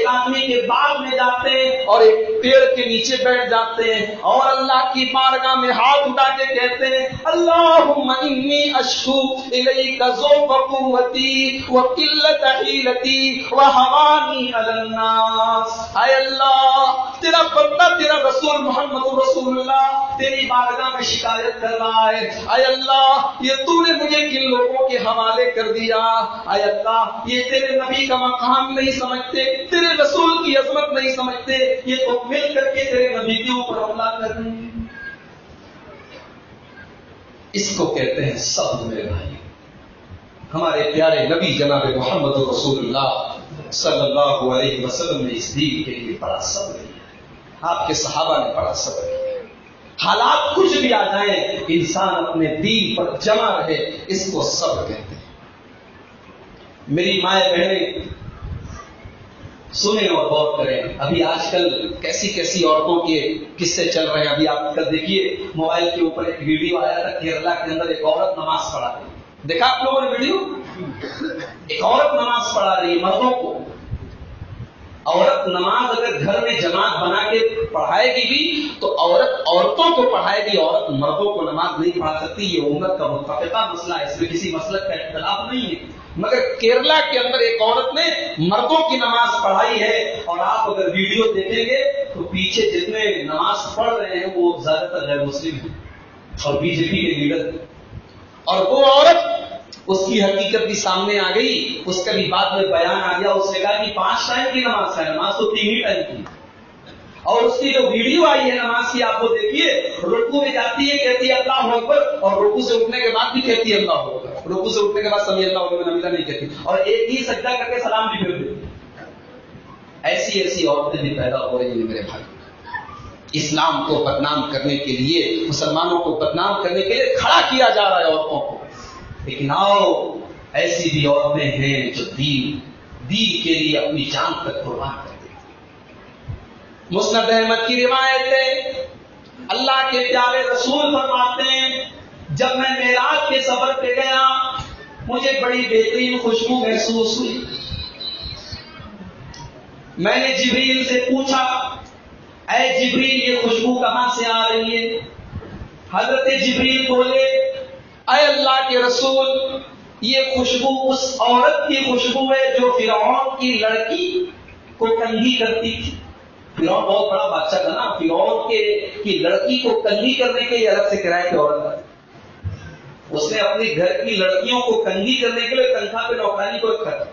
آدمی کے باغ میں جاتے ہیں اور ایک پیڑ کے نیچے بیٹھ جاتے ہیں اور اللہ کی بارگاہ میں ہاتھ اٹھا کے کہتے ہیں، اللہم انی اشکو الیک ضعف قوتی وقلت حیلتی وہوانی علی الناس۔ اے اللہ، تیرا بندہ، تیرا رسول محمد رسول اللہ تیری بارگاہ میں شکایت کر رہا ہے۔ اے اللہ، یہ تو نے مجھے کن لوگوں کے حوالے کر دیا۔ اے اللہ، یہ تیرے نبی کا مقام نہیں سمجھتے، تیرے رسول کی عظمت نہیں سمجھتے، یہ تو مل کر کے تیرے نبی کے اوپر حملہ کر رہے ہیں۔ اس کو کہتے ہیں صبر میرے بھائی۔ ہمارے پیارے نبی جناب محمد رسول اللہ صلی اللہ علیہ وسلم نے اس دین کے لیے بڑا صبر کیا، آپ کے صحابہ نے بڑا صبر کیا۔ حالات کچھ بھی آ جائیں، انسان اپنے دین پر جمع رہے، اس کو صبر کہتے ہیں۔ میری مائیں بہنیں سنیں اور غور کریں، ابھی آج کل کیسی کیسی عورتوں کے قصے چل رہے ہیں۔ ابھی آپ کل دیکھیے موبائل کے اوپر ایک ویڈیو آیا تھا، کیرلا کے اندر ایک عورت نماز پڑھا رہی ہے، دیکھا آپ لوگوں نے ویڈیو؟ ایک عورت نماز پڑھا رہی ہے مردوں کو، عورت نماز اگر گھر میں جماعت بنا کے پڑھائے گی بھی تو عورت عورتوں کو پڑھائے گی، عورت مردوں کو نماز نہیں پڑھا سکتی. یہ امت کا متفقہ مسئلہ ہے، اس میں کسی مسلک کا اختلاف نہیں ہے. مگر کیرلا کے اندر ایک عورت نے مردوں کی نماز پڑھائی ہے، اور آپ اگر ویڈیو دیکھیں گے تو پیچھے جتنے نماز پڑھ رہے ہیں وہ زیادہ تر غیر مسلم ہیں اور بی جے پی کے لیڈر. اور وہ عورت، اس کی حقیقت بھی سامنے آ گئی، اس کا بھی بعد میں بیان آ گیا. اس نے کہا کہ 5 ٹائم کی نماز ہے، نماز تو 3 ہی ٹائم کی. اور اس کی جو ویڈیو آئی ہے نماز کی، آپ کو دیکھیے، رکوع میں جاتی ہے کہتی ہے اللہ اکبر، اور رکوع سے اٹھنے کے بعد بھی کہتی ہے اللہ اکبر. رکوع سے اٹھنے کے بعد سمیع اللہ لمن حمدہ نہیں کہتی، اور ایک ہی سجدہ کر کے سلام بھی پھر دیتی. ایسی عورتیں بھی پیدا ہو رہی ہیں میرے بھائی. اسلام کو بدنام کرنے کے لیے، مسلمانوں کو بدنام کرنے کے لیے کھڑا کیا جا رہا ہے عورتوں کو. لیکن آؤ، ایسی بھی عورتیں ہیں جو دین کے لیے اپنی جان تک قربان کر دیتی. مسند احمد کی روایت ہے، اللہ کے پیارے رسول فرماتے ہیں جب میں معراج کے سفر پہ گیا مجھے بڑی بہترین خوشبو محسوس ہوئی. میں نے جبریل سے پوچھا اے جبریل یہ خوشبو کہاں سے آ رہی ہے؟ حضرت جبریل بولے اے اللہ کے رسول یہ خوشبو اس عورت کی خوشبو ہے جو فرعون کی لڑکی کو کنگھی کرتی تھی. فرعون بہت بڑا بادشاہ تھا نا، فرعون کی لڑکی کو کنگھی کرنے کے لیے الگ سے کرائے پہ عورت تھا. اس نے اپنے گھر کی لڑکیوں کو کنگھی کرنے کے لیے تنخواہ پہ نوکرانی کو رکھا تھا.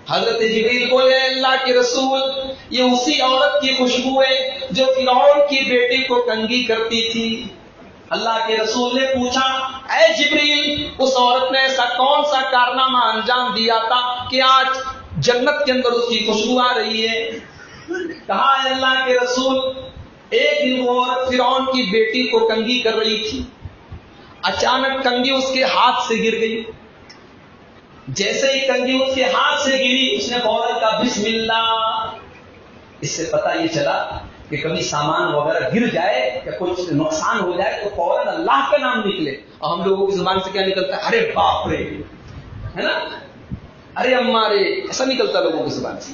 حضرت جبریل بولے اللہ کے رسول یہ اسی عورت کی خوشبو ہے جو فرعون کی بیٹی کو کنگھی کرتی تھی. اللہ کے رسول نے پوچھا اے جبریل اس عورت نے ایسا کون سا کارنامہ انجام دیا تھا کہ آج جنت کے اندر اس کی خوشبو آ رہی ہے؟ کہا اے اللہ کے رسول ایک دن وہ عورت فرعون کی بیٹی کو کنگھی کر رہی تھی، اچانک کنگھی اس کے ہاتھ سے گر گئی. جیسے ہی کنگھی اس کے ہاتھ سے گری اس نے فوراً کہا بسم اللہ. اس سے پتہ یہ چلا کہ کبھی سامان وغیرہ گر جائے یا کچھ نقصان ہو جائے تو فوراً اللہ کا نام نکلے. اور ہم لوگوں کی زبان سے کیا نکلتا ہے؟ ارے باپ رے، ہے نا، ارے اماں رے، ایسا نکلتا لوگوں کی زبان سے.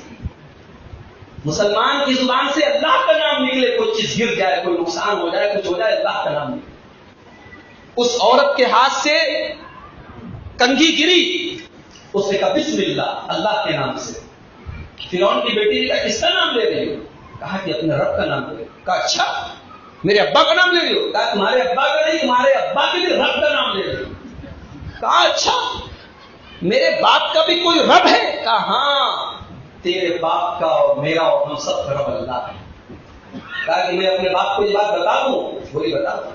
مسلمان کی زبان سے اللہ کا نام نکلے، کوئی چیز گر جائے، کوئی نقصان ہو جائے، کچھ ہو جائے، اللہ کا نام نکلے. اس عورت کے ہاتھ سے کنگھی گری، اس نے کہا بسم اللہ، اللہ کے نام سے. فرعون کی بیٹی نے کہا کس کا نام لے رہی ہو؟ کہا کہ اپنے رب کا نام لے رہی ہو. کہا اچھا میرے ابا کا نام لے رہی ہو؟ کہا تمہارے ابا کا نہیں، تمہارے ابا کے بھی رب کا نام لے رہی ہو. کہا اچھا میرے باپ کا بھی کوئی رب ہے؟ کہا ہاں تیرے باپ کا اور میرا اور ہم سب کا رب اللہ ہے. کہا کہ میں اپنے باپ کو یہ بات بتا دوں؟ وہی بتا دوں.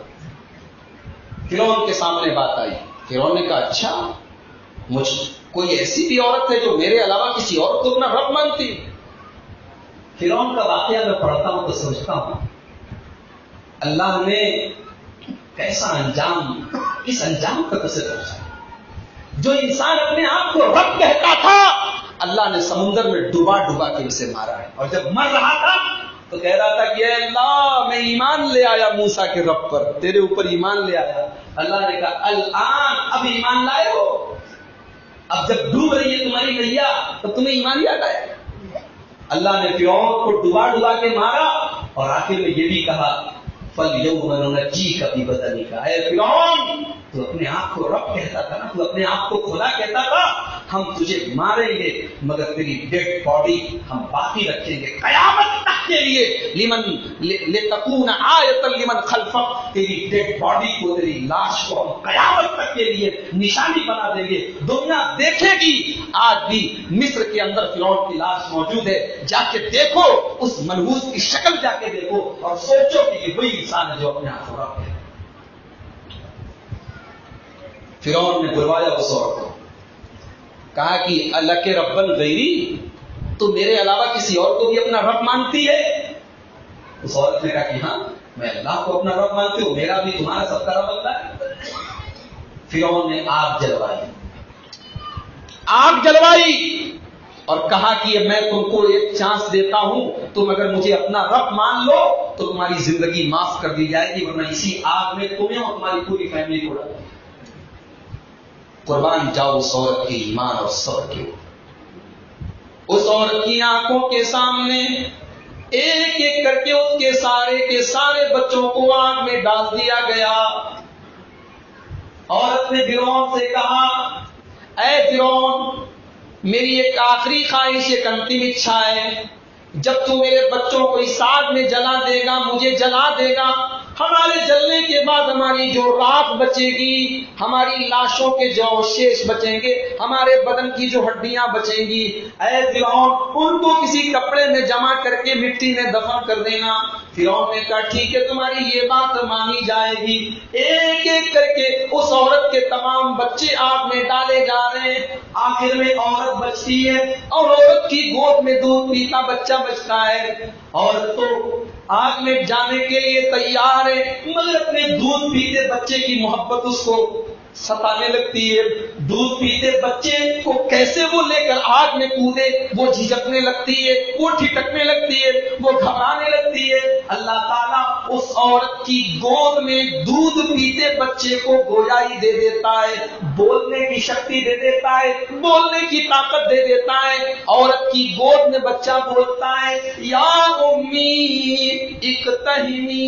فرعون کے سامنے بات آئی. فرعون نے کہا اچھا مجھ کوئی ایسی بھی عورت ہے جو میرے علاوہ کسی اور کو اپنا رب مانتی؟ فرعون کا واقعہ میں پڑھتا ہوں تو سمجھتا ہوں اللہ نے کیسا انجام، اس انجام کا کیسے پہنچا. جو انسان اپنے آپ کو رب کہتا تھا اللہ نے سمندر میں ڈبا کے اسے مارا ہے. اور جب مر رہا تھا تو کہہ رہا تھا کہ اے اللہ میں ایمان لے آیا موسیٰ کے رب پر، تیرے اوپر ایمان لے آیا. اللہ نے کہا الآن اب ایمان لائے ہو، اب جب ڈوب رہی ہے تمہاری نیا تو تمہیں ایمان یاد آیا. اللہ نے فرعون کو ڈبا کے مارا اور آخر میں یہ بھی کہا فَالْيَوْمَ نُنَجِّيكَ بِبَدَنِكَ. اے فرعون تو اپنے آپ کو رب کہتا تھا نا، تو اپنے آپ کو خدا کہتا تھا، ہم تجھے ماریں گے مگر تیری ڈیڈ باڈی ہم باقی رکھیں گے قیامت تک کے لیے. لِتَكُونَ آیَةً لِمَنْ خَلْفَكَ، تیری ڈیڈ باڈی کو، تیری لاش کو ہم قیامت تک کے لیے نشانی بنا دیں گے. دنیا دیکھے گی. آج بھی مصر کے اندر فرعون کی لاش موجود ہے، جا کے دیکھو اس منحوس کی شکل، جا کے دیکھو اور سوچو کہ یہ وہی انسان ہے جو اپنے آپ کو رب ہے. فرعون نے بلوایا اس عورت کو، کہا کہ اللہ کے ربن غیری، تو میرے علاوہ کسی اور کو بھی اپنا رب مانتی ہے؟ اس عورت نے کہا کہ ہاں میں اللہ کو اپنا رب مانتی ہوں، میرا بھی تمہارا سب کا رب اللہ ہے. فرعون نے آگ جلوائی اور کہا کہ میں تم کو ایک چانس دیتا ہوں، تم اگر مجھے اپنا رب مان لو تو تمہاری زندگی معاف کر دی جائے گی، ورنہ اسی آگ میں تمہیں اور تمہاری پوری فیملی کو ڈال دیں. قربان جاؤ اس عورت کے ایمان اور صبر کے. اس عورت کی آنکھوں کے سامنے ایک ایک کر کے اس کے سارے بچوں کو آگ میں ڈال دیا گیا۔ عورت نے فرعون سے کہا، اے فرعون، میری ایک آخری خواہش، ایک انتم اچھا ہے، جب تو میرے بچوں کو اس آگ میں جلا دے گا، مجھے جلا دے گا، ہمارے جلنے کے بعد ہماری جو راکھ بچے گی، ہماری لاشوں کے جو شیش بچیں گے، ہمارے بدن کی جو ہڈیاں بچیں گی، اے فرعون ان کو کسی کپڑے میں جمع کر کے مٹی میں دفن کر دینا۔ فرعون نے کہا ٹھیک ہے، تمہاری یہ بات مانی جائے گی۔ ایک ایک کر کے اس عورت کے تمام بچے آگ میں ڈالے جا رہے ہیں۔ آخر میں عورت بچتی ہے اور عورت کی گود میں دودھ پیتا بچہ بچتا ہے۔ عورت تو آگ میں جانے کے لیے تیار ہے، مگر اپنے دودھ پیتے بچے کی محبت اس کو ستانے لگتی ہے۔ دودھ پیتے بچے کو کیسے وہ لے کر آگ میں کودے، وہ جھجکنے لگتی ہے، وہ ٹھٹکنے لگتی ہے، وہ گھبرانے لگتی ہے۔ اللہ تعالیٰ اس عورت کی گود میں دودھ پیتے بچے کو گویائی دے دیتا ہے، بولنے کی شکتی دے دیتا ہے، بولنے کی طاقت دے دیتا ہے۔ عورت کی گود میں بچہ بولتا ہے، یا امی اقتحمی،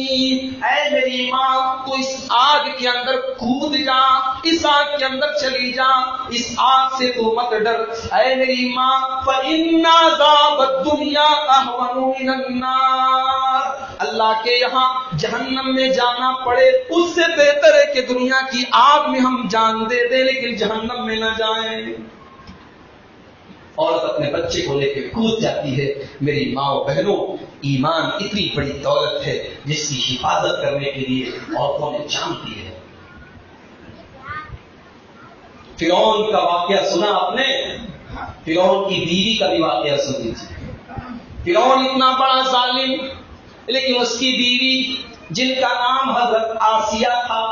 اے میری ماں تو اس آگ کے اندر کود جا، اس آگ کے اندر چلی جا، اس آگ سے تو مت ڈر، اے میری ماں فَإِنَّ عَذَابَ الدُّنْيَا أَهْوَنُ مِنَ النَّارِ، اللہ کے یہاں جہنم میں جانا پڑے اس سے بہتر ہے کہ دنیا کی آگ میں ہم جان دے دیں لیکن جہنم میں نہ جائیں۔ عورت اپنے بچے کو لے کے کود جاتی ہے۔ میری ماں و بہنوں، ایمان اتنی بڑی دولت ہے جس کی حفاظت کرنے کے لیے عورتوں نے جان دی ہے۔ فرعون کا واقعہ سنا آپ نے؟ فرعون کی بیوی کا بھی واقعہ سن لیجیے۔ فرعون اتنا بڑا ظالم، لیکن اس کی بیوی جن کا نام حضرت آسیہ تھا،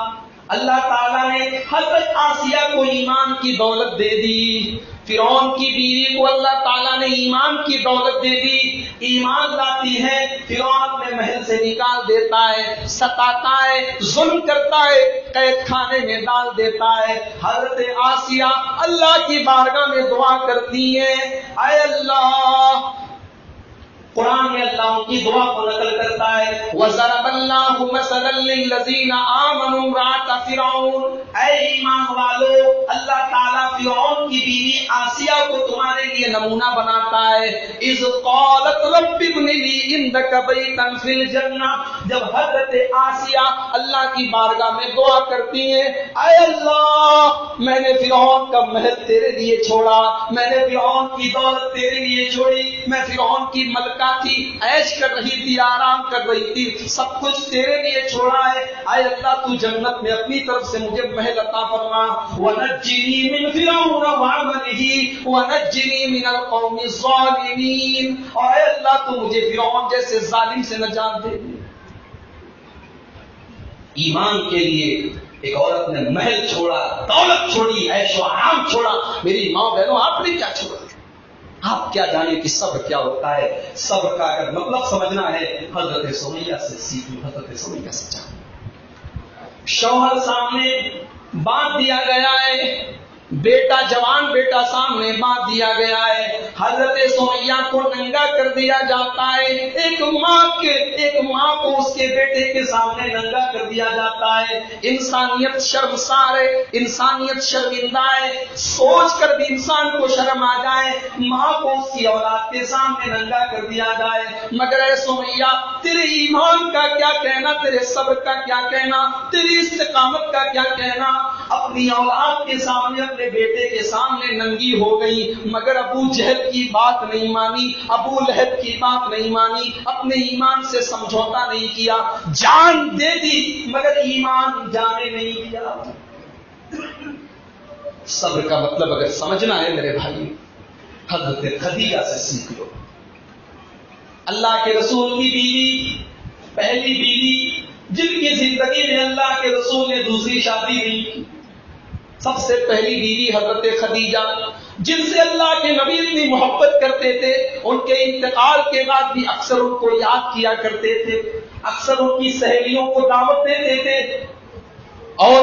اللہ تعالیٰ نے حضرت آسیہ کو ایمان کی دولت دے دی۔ فرعون کی بیوی کو اللہ تعالیٰ نے ایمان کی دولت دے دی، ایمان لاتی ہے، فرعون اپنے محل سے نکال دیتا ہے، ستاتا ہے، ظلم کرتا ہے، قید خانے میں ڈال دیتا ہے۔ حضرت آسیہ اللہ کی بارگاہ میں دعا کرتی ہے، اے اللہ، قرآن میں اللہ ان کی دعا کو نقل کرتا ہے، وَضَرَبَ اللَّهُ مَثَلًا لِّلَّذِينَ آمَنُوا امْرَأَتَ فِرْعَوْنَ، اے ایمان والو، اللہ تعالیٰ فرعون کی بیوی آسیہ کو تمہارے لیے نمونہ بناتا ہے۔ اِذْ قَالَتْ رَبِّ ابْنِ لِي عِندَكَ بَيْتًا فِي الْجَنَّةِ، جب حضرت آسیہ اللہ کی بارگاہ میں دعا کرتی ہیں، اے اللہ، میں نے فرعون کا محل تیرے لیے چھوڑا، میں نے فرعون کی دولت تیرے لیے چھوڑی، میں فرعون کی ملکہ تھی، عیش کر رہی تھی، آرام کر رہی تھی، سب کچھ تیرے لیے چھوڑا ہے، اے اللہ تو جنت میں اپنی طرف سے مجھے محل عطا فرما، وَنَجِّنِي مِنْ فِرْعَوْنَ وَعَمَلِهِ وَنَجِّنِي مِنَ الْقَوْمِ الظَّالِمِينَ، اور اے اللہ تو مجھے فرعون جیسے ظالم سے نجات دے دے۔ ایمان کے لیے ایک عورت نے محل چھوڑا، دولت چھوڑی، عیش و آرام چھوڑا۔ میری ماں بہنوں، آپ نے کیا چھوڑا؟ آپ کیا جانیں کہ صبر کیا ہوتا ہے؟ صبر کا اگر مطلب سمجھنا ہے، حضرت سمیہ سے سیکھ لو، حضرت سمیہ سے جانو۔ شوہر سامنے باندھ دیا گیا ہے، بیٹا جوان بیٹا سامنے باندھ دیا گیا ہے، حضرت سمیہ کو ننگا کر دیا جاتا ہے، ایک ماں کو اس کے بیٹے کے سامنے ننگا کر دیا جاتا ہے۔ انسانیت شرمسار ہے، انسانیت شرمندہ ہے، سوچ کر بھی انسان کو شرم آ جائے، ماں کو اس کی اولاد کے سامنے ننگا کر دیا جائے۔ مگر اے سمیہ، تیرے ایمان کا کیا کہنا، تیرے صبر کا کیا کہنا، تیری استقامت کا کیا کہنا؟ اپنی اولاد کے سامنے، اپنے بیٹے کے سامنے ننگی ہو گئی، مگر ابو جہل کی بات نہیں مانی، ابو لہب کی بات نہیں مانی، اپنے ایمان سے سمجھوتا نہیں کیا، جان دے دی مگر ایمان جانے نہیں دیا۔ صبر کا مطلب اگر سمجھنا ہے میرے بھائی، حضرت خدیجہ سے سیکھ لو۔ اللہ کے رسول کی بیوی، پہلی بیوی جن کی زندگی میں اللہ کے رسول نے دوسری شادی نہیں کی، سب سے پہلی بیوی حضرت خدیجہ، جن سے اللہ کے نبی اتنی محبت کرتے تھے، ان کے انتقال کے بعد بھی اکثر ان کو یاد کیا کرتے تھے، اکثر ان کی سہیلیوں کو دعوت دیتے تھے، اور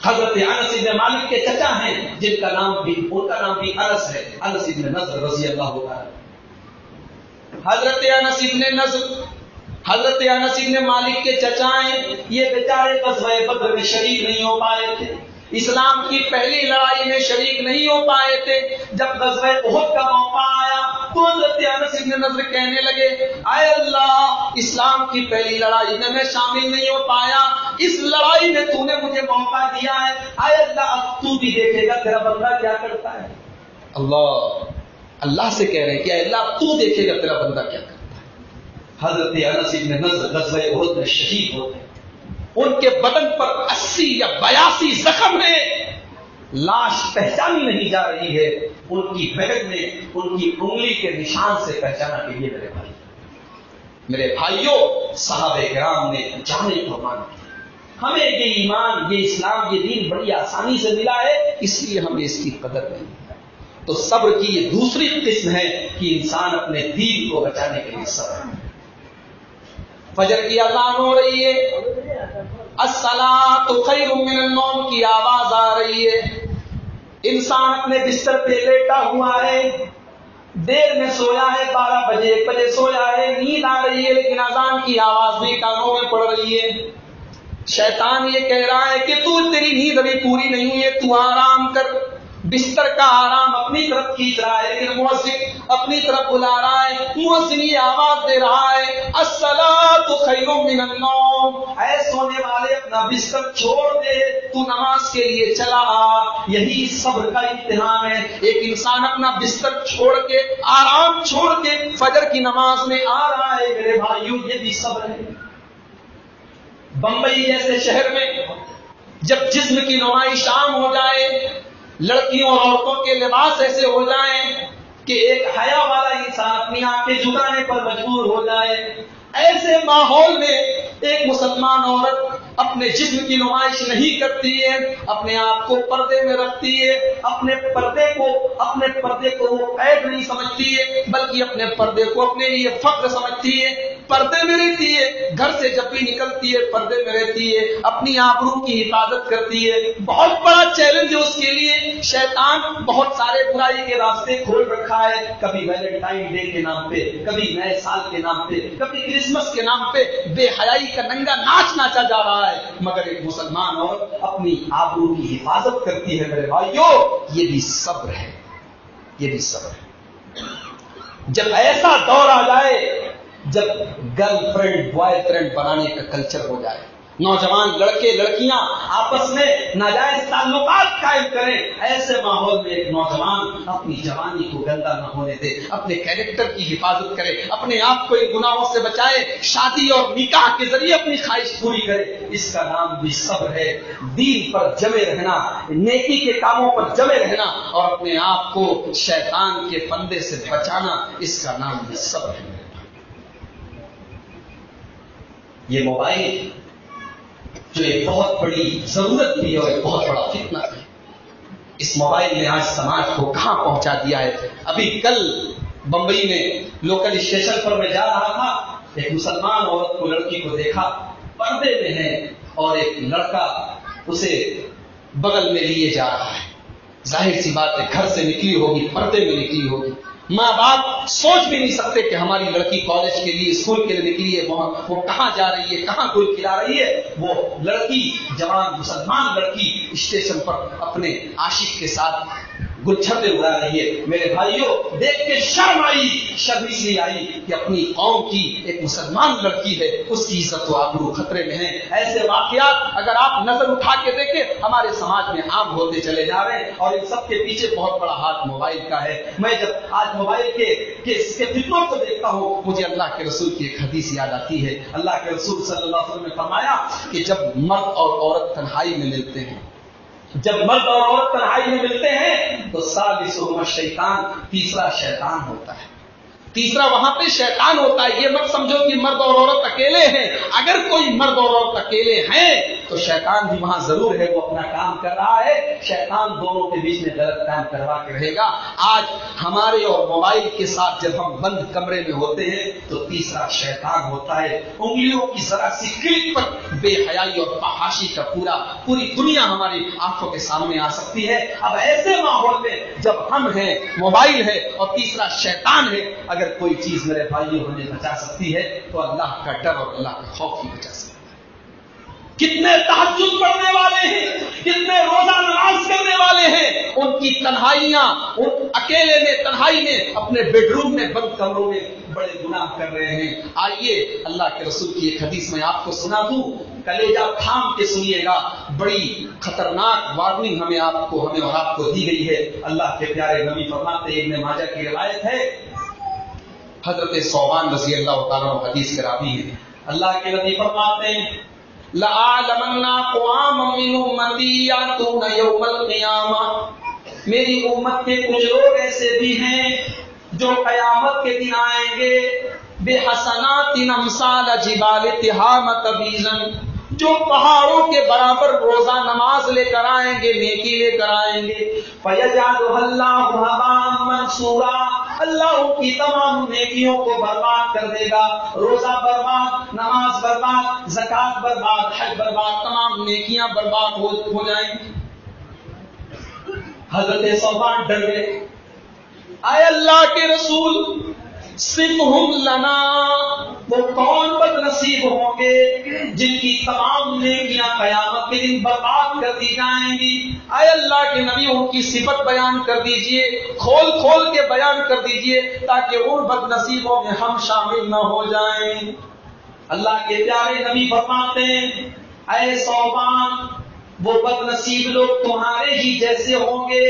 حضرت انس بن مالک کے چچا ہیں جن کا نام بھی انس ہے، انس بن نضر رضی اللہ عنہ۔ حضرت انس بن مالک کے چچا ہیں، یہ بیچارے غزوہ بدر میں شریک نہیں ہو پائے تھے، اسلام کی پہلی لڑائی میں شریک نہیں ہو پائے تھے۔ جب غزوہ احد کا موقع آیا تو حضرت انس بن نضر کہنے لگے، اے اللہ، اسلام کی پہلی لڑائی میں شامل نہیں ہو پایا، اس لڑائی میں تو نے مجھے موقع دیا ہے، اے اللہ اب تو بھی دیکھے گا تیرا بندہ کیا کرتا ہے۔ اللہ سے کہہ رہے ہیں کہ اے اللہ تو دیکھے گا تیرا بندہ کیا کرتا ہے۔ حضرت انس بن نضر غزوہ احد میں شہید ہوتے ہیں، ان کے بدن پر 80 یا 82 زخم ہیں، لاش پہچانی نہیں جا رہی ہے، ان کی بہن نے ان کی انگلی کے نشان سے پہچانا کہ یہ میرے بھائیوں، صحابہ کرام نے جانے قربان کی۔ ہمیں یہ ایمان، یہ اسلام، یہ دین بڑی آسانی سے ملا ہے، اس لیے ہمیں اس کی قدر نہیں ہے۔ تو صبر کی یہ دوسری قسم ہے کہ انسان اپنے دین کو بچانے کے لیے صبر کرے۔ فجر کی اذان ہو رہی ہے، الصلاۃ خیر من النوم کی آواز آ رہی ہے، انسان اپنے بستر پہ لیٹا ہوا ہے، دیر میں سویا ہے، 12 بجے 1 بجے سویا ہے، نیند آ رہی ہے، لیکن اذان کی آواز بھی کانوں میں پڑ رہی ہے۔ شیطان یہ کہہ رہا ہے کہ تیری نیند ابھی پوری نہیں ہوئی ہے، تو آرام کر۔ بستر کا آرام اپنی طرف کھینچ رہا ہے، لیکن مؤذن اپنی طرف بلا رہا ہے، مؤذن یہ آواز دے رہا ہے، الصلاۃ خیر من النوم، اے سونے والے اپنا بستر چھوڑ دے، تو نماز کے لیے چلا آ۔ یہی صبر کا امتحان ہے، ایک انسان اپنا بستر چھوڑ کے، آرام چھوڑ کے فجر کی نماز میں آ رہا ہے، میرے بھائیوں یہ بھی صبر ہے۔ بمبئی جیسے شہر میں جب جسم کی نمائش عام ہو جائے، لڑکیوں اور عورتوں کے لباس ایسے ہو جائیں کہ ایک حیا والا انسان اپنی آنکھیں جھکانے پر مجبور ہو جائے، ایسے ماحول میں ایک مسلمان عورت اپنے جسم کی نمائش نہیں کرتی ہے، اپنے آپ کو پردے میں رکھتی ہے، اپنے پردے کو وہ قید نہیں سمجھتی ہے، بلکہ اپنے پردے کو اپنے لیے فخر سمجھتی ہے، پردے میں رہتی ہے، گھر سے جب بھی نکلتی ہے پردے میں رہتی ہے، اپنی آبرو کی حفاظت کرتی ہے۔ بہت بڑا چیلنج ہے اس کے لیے، شیطان بہت سارے برائی کے راستے کھول رکھا ہے، کبھی ویلنٹائن ڈے کے نام پہ، کبھی نئے سال کے نام پہ، کبھی کرسمس کے نام پہ بے حیائی کا ننگا ناچ ناچا جا رہا ہے، مگر ایک مسلمان اور اپنی آبرو کی حفاظت کرتی ہے۔ میرے بھائیوں یہ بھی صبر ہے، یہ بھی صبر ہے۔ جب ایسا دور آ جائے جب گرل فرینڈ بوائے فرینڈ بنانے کا کلچر ہو جائے، نوجوان لڑکے لڑکیاں آپس میں ناجائز تعلقات قائم کریں، ایسے ماحول میں ایک نوجوان اپنی جوانی کو گندا نہ ہونے دے، اپنے کیریکٹر کی حفاظت کرے، اپنے آپ کو ان گناہوں سے بچائے، شادی اور نکاح کے ذریعے اپنی خواہش پوری کرے، اس کا نام بھی صبر ہے۔ دین پر جمے رہنا، نیکی کے کاموں پر جمے رہنا اور اپنے آپ کو شیطان کے فندے سے بچانا، اس کا نام بھی صبر ہے۔ یہ موبائل جو ایک بہت بڑی ضرورت بھی ہے اور ایک بہت بڑا فتنہ ہے، اس موبائل نے آج سماج کو کہاں پہنچا دیا ہے۔ ابھی کل بمبئی میں لوکل اسٹیشن پر میں جا رہا تھا، ایک مسلمان عورت کو لڑکی کو دیکھا، پردے میں ہے اور ایک لڑکا اسے بغل میں لیے جا رہا ہے۔ ظاہر سی بات ہے گھر سے نکلی ہوگی، پردے میں نکلی ہوگی، ماں باپ سوچ بھی نہیں سکتے کہ ہماری لڑکی کالج کے لیے اسکول کے لیے نکلی ہے، وہ کہاں جا رہی ہے، کہاں گل کھلا رہی ہے۔ وہ لڑکی، جوان مسلمان لڑکی اسٹیشن پر اپنے عاشق کے ساتھ گلچھتے اڑا رہی ہے۔ میرے بھائیوں دیکھ کے شرم آئی، شرم اس لیے آئی کہ اپنی قوم کی ایک مسلمان لڑکی ہے، اس کی عزت و آبرو خطرے میں ہے۔ ایسے واقعات اگر آپ نظر اٹھا کے دیکھیں ہمارے سماج میں عام ہوتے چلے جا رہے ہیں، اور ان سب کے پیچھے بہت بڑا ہاتھ موبائل کا ہے۔ میں جب آج موبائل کے فتنوں کو دیکھتا ہوں مجھے اللہ کے رسول کی ایک حدیث یاد آتی ہے۔ اللہ کے رسول صلی اللہ علیہ وسلم نے فرمایا کہ جب مرد اور عورت تنہائی میں ملتے ہیں، جب مرد اور عورت تنہائی میں ملتے ہیں تو ثالثہما شیطان، تیسرا شیطان ہوتا ہے، تیسرا وہاں پہ شیطان ہوتا ہے۔ یہ مت سمجھو کہ مرد اور عورت اکیلے ہیں، اگر کوئی مرد اور عورت اکیلے ہیں تو شیطان بھی وہاں ضرور ہے، وہ اپنا کام کر رہا ہے، شیطان دونوں کے بیچ میں غلط کام کروا کے رہے گا۔ آج ہمارے اور موبائل کے ساتھ جب ہم بند کمرے میں ہوتے ہیں تو تیسرا شیطان ہوتا ہے۔ انگلیوں کی ذرا سی کلک پر بے حیائی اور فحاشی کا پوری دنیا ہماری آنکھوں کے سامنے آ سکتی ہے۔ اب ایسے ماحول میں جب ہم ہیں، موبائل ہے اور تیسرا شیطان ہے، اگر کوئی چیز میرے بھائیوں ہمیں بچا سکتی ہے تو اللہ کا ڈر اور اللہ کا خوف ہی بچا سکتی ہے۔ کتنے تہجد پڑھنے والے ہیں، کتنے روزہ نماز کرنے والے ہیں، ان کی تنہائیاں، ان اکیلے میں تنہائی میں اپنے بیڈ روم میں بند کمروں میں بڑے گناہ کر رہے ہیں۔ آئیے اللہ کے رسول کی ایک حدیث میں آپ کو سنا دوں، کلیجہ تھام کے سنیے گا، بڑی خطرناک وارننگ ہمیں اور آپ کو دی گئی ہے۔ اللہ کے پیارے نبی فرماتے ہیں، ابن ماجہ کی روایت ہے، حضرت ثوبان رضی اللہ تعالیٰ عنہ حدیث کے راوی ہیں، اللہ کے نبی فرماتے ہیں، لَأَعْلَمَنَّ أَقْوَامًا مِّنْ أُمَّتِي يَأْتُونَ يَوْمَ الْقِيَامَةِ، میری امت کے کچھ لوگ ایسے بھی ہیں جو قیامت کے دن آئیں گے، بِحَسَنَاتٍ أَمْثَالَ جِبَالِ تِہَامَةَ بِيضًا، جو پہاڑوں کے برابر روزہ نماز لے کر آئیں گے، نیکی لے کر آئیں گے، فَيَجْعَلُهَا اللَّهُ هَبَاءً مَنْثُورًا، اللہ ان کی تمام نیکیوں کو برباد کر دے گا، روزہ برباد، نماز برباد، زکات برباد، حج برباد، تمام نیکیاں برباد ہو جائیں گی۔ حضرت ثوبان ڈر گئے، اے اللہ کے رسول صفہم لنا، وہ کون بد نصیب ہوں گے جن کی تمام نیکیاں قیامت کے دن برباد کر دی جائیں گی؟ اے اللہ کے نبی ان کی صفت بیان کر دیجئے، کھول کے بیان کر دیجئے تاکہ ان بد نصیبوں میں ہم شامل نہ ہو جائیں۔ اللہ کے پیارے نبی فرماتے ہیں، اے ثوبان، وہ بد نصیب لوگ تمہارے ہی جیسے ہوں گے،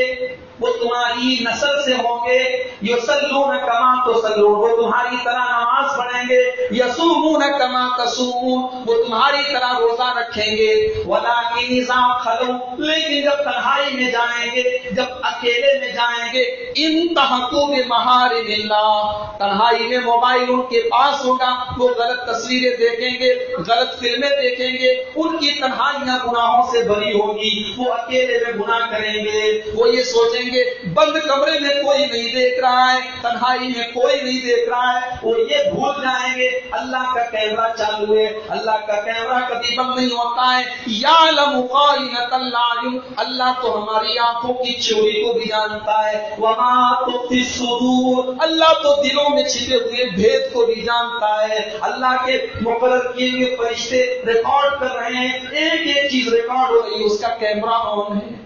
وہ تمہاری نسل سے ہوں گے، یصلون کما تصلون، وہ تمہاری طرح نماز پڑھیں گے، یصومون کما تصومون، وہ تمہاری طرح روزہ رکھیں گے، ولکن اذا خلوا، لیکن جب تنہائی میں جائیں گے، جب اکیلے میں جائیں گے، انتہکوا بمحارم اللہ، تنہائی میں موبائل ان کے پاس ہوگا، وہ غلط تصویریں دیکھیں گے، غلط فلمیں دیکھیں گے، ان کی تنہائیاں گناہوں سے بری ہوگی، وہ اکیلے میں گناہ کریں گے، وہ یہ سوچیں گے بند کمرے میں کوئی نہیں دیکھ رہا ہے، تنہائی میں کوئی نہیں دیکھ رہا ہے، وہ یہ بھول جائیں گے اللہ کا کیمرہ چالو ہے، اللہ کا کیمرہ کبھی بند نہیں ہوتا ہے، یعلم خائنۃ الاعین، اللہ تو ہماری آنکھوں کی چوری کو بھی جانتا ہے، وما تخفی الصدور، اللہ تو دلوں میں چھپے ہوئے بھید کو بھی جانتا ہے، اللہ کے مقرر کیے ہوئے فرشتے ریکارڈ کر رہے ہیں، ایک ایک چیز ریکارڈ ہو رہی ہے، اس کا کیمرہ آن ہے۔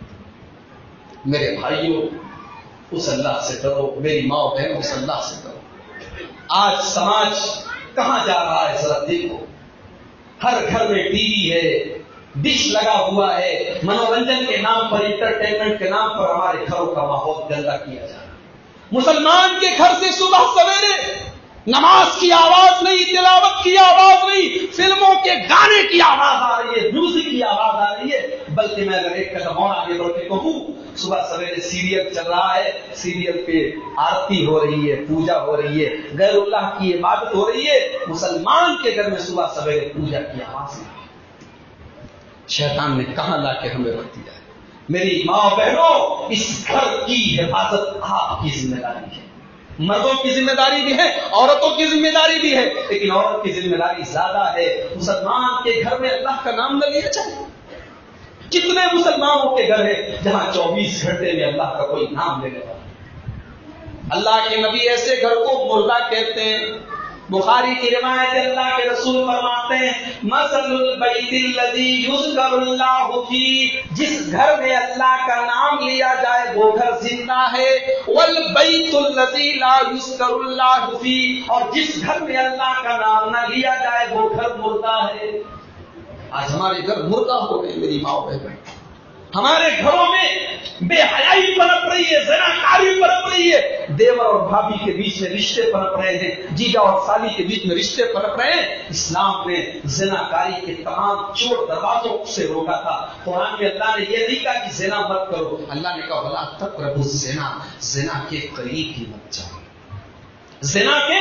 میرے بھائیوں، اس اللہ سے ڈرو، میری ماں بہنوں، اس اللہ سے ڈرو۔ آج سماج کہاں جا رہا ہے ذرا دیکھو، ہر گھر میں ٹی وی ہے، ڈش لگا ہوا ہے، منورنجن کے نام پر، انٹرٹینمنٹ کے نام پر ہمارے گھروں کا ماحول گندا کیا جا رہا ہے۔ مسلمان کے گھر سے صبح سویرے نماز کی آواز نہیں، تلاوت کی آواز نہیں، فلموں کے گانے کی آواز آ رہی ہے، میوزک کی آواز آ رہی ہے، بلکہ میں اگر ایک قدم اور آگے بڑھ کے کہوں، صبح سویرے سیریل چل رہا ہے، سیریل پہ آرتی ہو رہی ہے، پوجا ہو رہی ہے، غیر اللہ کی عبادت ہو رہی ہے، مسلمان کے گھر میں صبح سویرے پوجا کی آواز ہے۔ شیطان نے کہاں لا کے ہمیں رکھ دیا ہے؟ میری ماں بہنوں، اس گھر کی حفاظت آپ کی ذمہ داری ہے۔ مردوں کی ذمہ داری بھی ہے، عورتوں کی ذمہ داری بھی ہے، لیکن عورت کی ذمہ داری زیادہ ہے۔ مسلمان کے گھر میں اللہ کا نام نہ لیا جائے۔ کتنے مسلمانوں کے گھر ہے جہاں 24 گھنٹے میں اللہ کا کوئی نام لینے والا؟ اللہ کے نبی ایسے گھر کو مردہ کہتے ہیں۔ بخاری کی روایت ہے، اللہ کے رسول فرماتے ہیں، مثل البیت الذی یذکر اللہ فیہ، جس گھر میں اللہ کا نام لیا جائے وہ گھر زندہ ہے، والبیت الذی لا یذکر اللہ فیہ، اور جس گھر میں اللہ کا نام نہ لیا جائے وہ گھر مردہ ہے۔ آج ہمارے گھر مردہ ہو گئے میری ماں بہن، ہمارے گھروں میں بے حیائی پنپ رہی ہے، زناکاری پنپ رہی ہے، دیور اور بھابھی کے بیچ میں رشتے پنپ رہے ہیں، جیجا اور سالی کے بیچ میں رشتے پنپ رہے ہیں۔ اسلام نے زناکاری کے تمام چور دروازوں سے روکا تھا۔ قرآن میں اللہ نے یہ نہیں کہا کہ زنا مت کرو، اللہ نے کہا ولا تقربوا الزنا، زنا کے قریب ہی مت جاؤ، زنا کے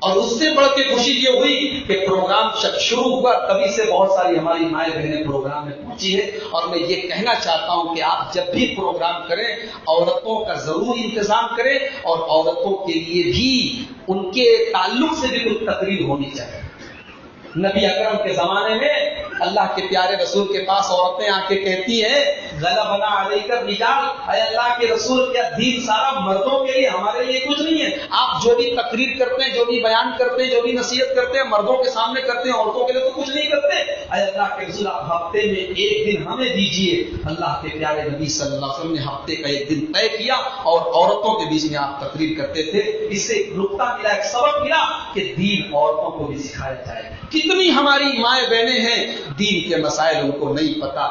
اور اس سے بڑھ کے خوشی یہ ہوئی کہ پروگرام جب شروع ہوا تبھی سے بہت ساری ہماری مائیں بہنیں پروگرام میں پہنچی ہے. اور میں یہ کہنا چاہتا ہوں کہ آپ جب بھی پروگرام کریں عورتوں کا ضرور انتظام کریں اور عورتوں کے لیے بھی ان کے تعلق سے بھی کچھ تقریر ہونی چاہیے. نبی اکرم کے زمانے میں اللہ کے پیارے رسول کے پاس عورتیں آ کے کہتی ہیں غلبنا علیک الرجال، اے اللہ کے رسول کیا دین سارا مردوں کے لیے ہمارے لیے کچھ نہیں ہے؟ آپ جو بھی تقریر کرتے ہیں، جو بھی بیان کرتے ہیں، جو بھی نصیحت کرتے ہیں مردوں کے سامنے کرتے ہیں، عورتوں کے لیے تو کچھ نہیں کرتے. اے اللہ کے رسول آپ ہفتے میں ایک دن ہمیں دیجیے. اللہ کے پیارے نبی صلی اللہ علیہ وسلم نے ہفتے کا ایک دن طے کیا اور عورتوں کے بیچ میں آپ تقریر کرتے تھے. اس سے ایک نقطہ ملا، ایک سبق ملا کہ دین عورتوں کو بھی سکھایا جائے. کتنی ہماری مائیں بہنیں ہیں دین کے مسائل ان کو نہیں پتا،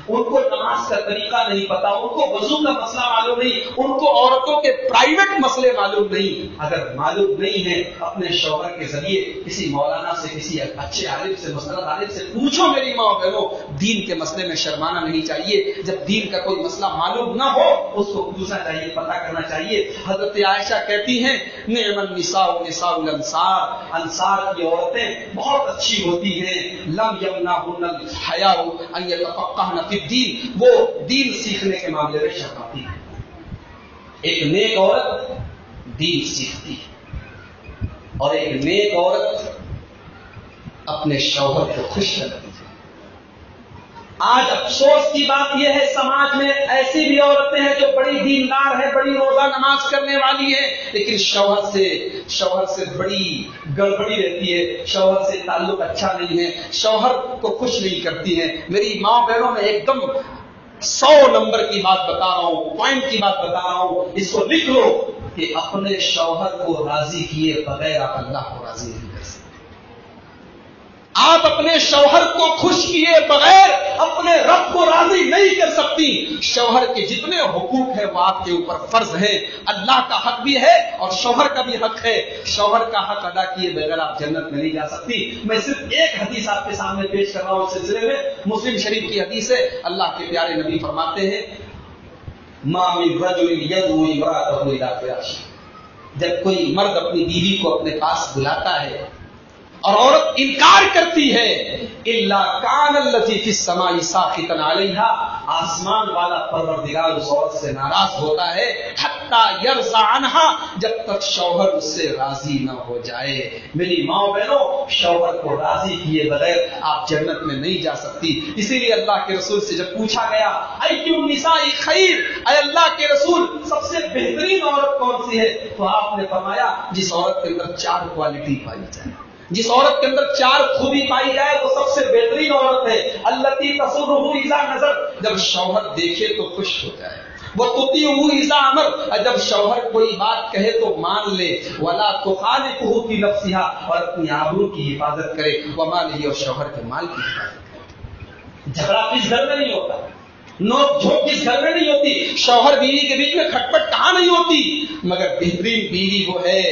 ان کو نماز کا طریقہ نہیں پتا، ان کو وضو کا مسئلہ معلوم نہیں، ان کو عورتوں کے پرائیویٹ مسئلے معلوم نہیں. اگر معلوم نہیں ہے اپنے شوہر کے ذریعے کسی مولانا سے، کسی اچھے عالم سے، مستند عالم سے پوچھو. میری ماں بہنوں، دین کے مسئلے میں شرمانا نہیں چاہیے. جب دین کا کوئی مسئلہ معلوم نہ ہو اس کو پوچھنا چاہیے، پتہ کرنا چاہیے. حضرت عائشہ کہتی ہیں نعم النساء نساء الانصار، انصار کی عورتیں بہت اچھی ہوتی ہیں. لم یمنعهن الحیاء ان یتفقهن فی الدین، وہ دین سیکھنے کے معاملے میں شرماتی ہیں. ایک نیک عورت دین سیکھتی ہے اور ایک نیک عورت اپنے شوہر کو خوش کرتی ہے. آج افسوس کی بات یہ ہے سماج میں ایسی بھی عورتیں ہیں جو بڑی دیندار ہے، بڑی روزہ نماز کرنے والی ہے، لیکن شوہر سے بڑی گڑبڑی رہتی ہے، شوہر سے تعلق اچھا نہیں ہے، شوہر کو خوش نہیں کرتی ہے. میری ماں بہنوں میں ایک دم 100 نمبر کی بات بتا رہا ہوں، پوائنٹ کی بات بتا رہا ہوں، اس کو لکھ لو کہ اپنے شوہر کو راضی کیے بغیر آپ اللہ کو راضی نہیں کر سکتے. آپ اپنے شوہر کو خوش کیے بغیر اپنے رب کو راضی نہیں کر سکتی. شوہر کے جتنے حقوق ہیں وہ آپ کے اوپر فرض ہیں. اللہ کا حق بھی ہے اور شوہر کا بھی حق ہے. شوہر کا حق ادا کیے بغیر آپ جنت میں نہیں جا سکتی. میں صرف ایک حدیث آپ کے سامنے پیش کر رہا ہوں اس سلسلے میں. مسلم شریف کی حدیث ہے. اللہ کے پیارے نبی فرماتے ہیں ما من رجل يدعو امرأته الى فراشه، جب کوئی مرد اپنی بیوی کو اپنے پاس بلاتا ہے اور عورت انکار کرتی ہے الا کان الذی فی السماء ساخطا علیہا، آسمان والا پروردگار اس عورت سے ناراض ہوتا ہے حتی یرضى عنہا، جب تک شوہر اس سے راضی نہ ہو جائے. میری ماں بہنوں، شوہر کو راضی کیے بغیر آپ جنت میں نہیں جا سکتی. اسی لیے اللہ کے رسول سے جب پوچھا گیا ای النساء خیر، اے اللہ کے رسول سب سے بہترین عورت کون سی ہے، تو آپ نے فرمایا جس عورت کے اندر 4 کوالٹی پائی جائے، جس عورت کے اندر 4 خوبی پائی جائے وہ سب سے بہترین عورت ہے. التی تسرہ اذا نظر، جب شوہر دیکھے تو خوش ہو جائے. وہ تطیعہ اذا امر، جب شوہر کوئی بات کہے تو مان لے. ولا تخالفہ فی نفسها، اور اپنی آبرو کی حفاظت کرے. ومالہ، اور شوہر کے مال کی حفاظت کرے. جھگڑا کس گھر میں نہیں ہوتا، نوک جھوک کس گھر میں نہیں ہوتی، شوہر بیوی کے بیچ میں کھٹپٹ کہاں نہیں ہوتی، مگر بہترین بیوی وہ ہے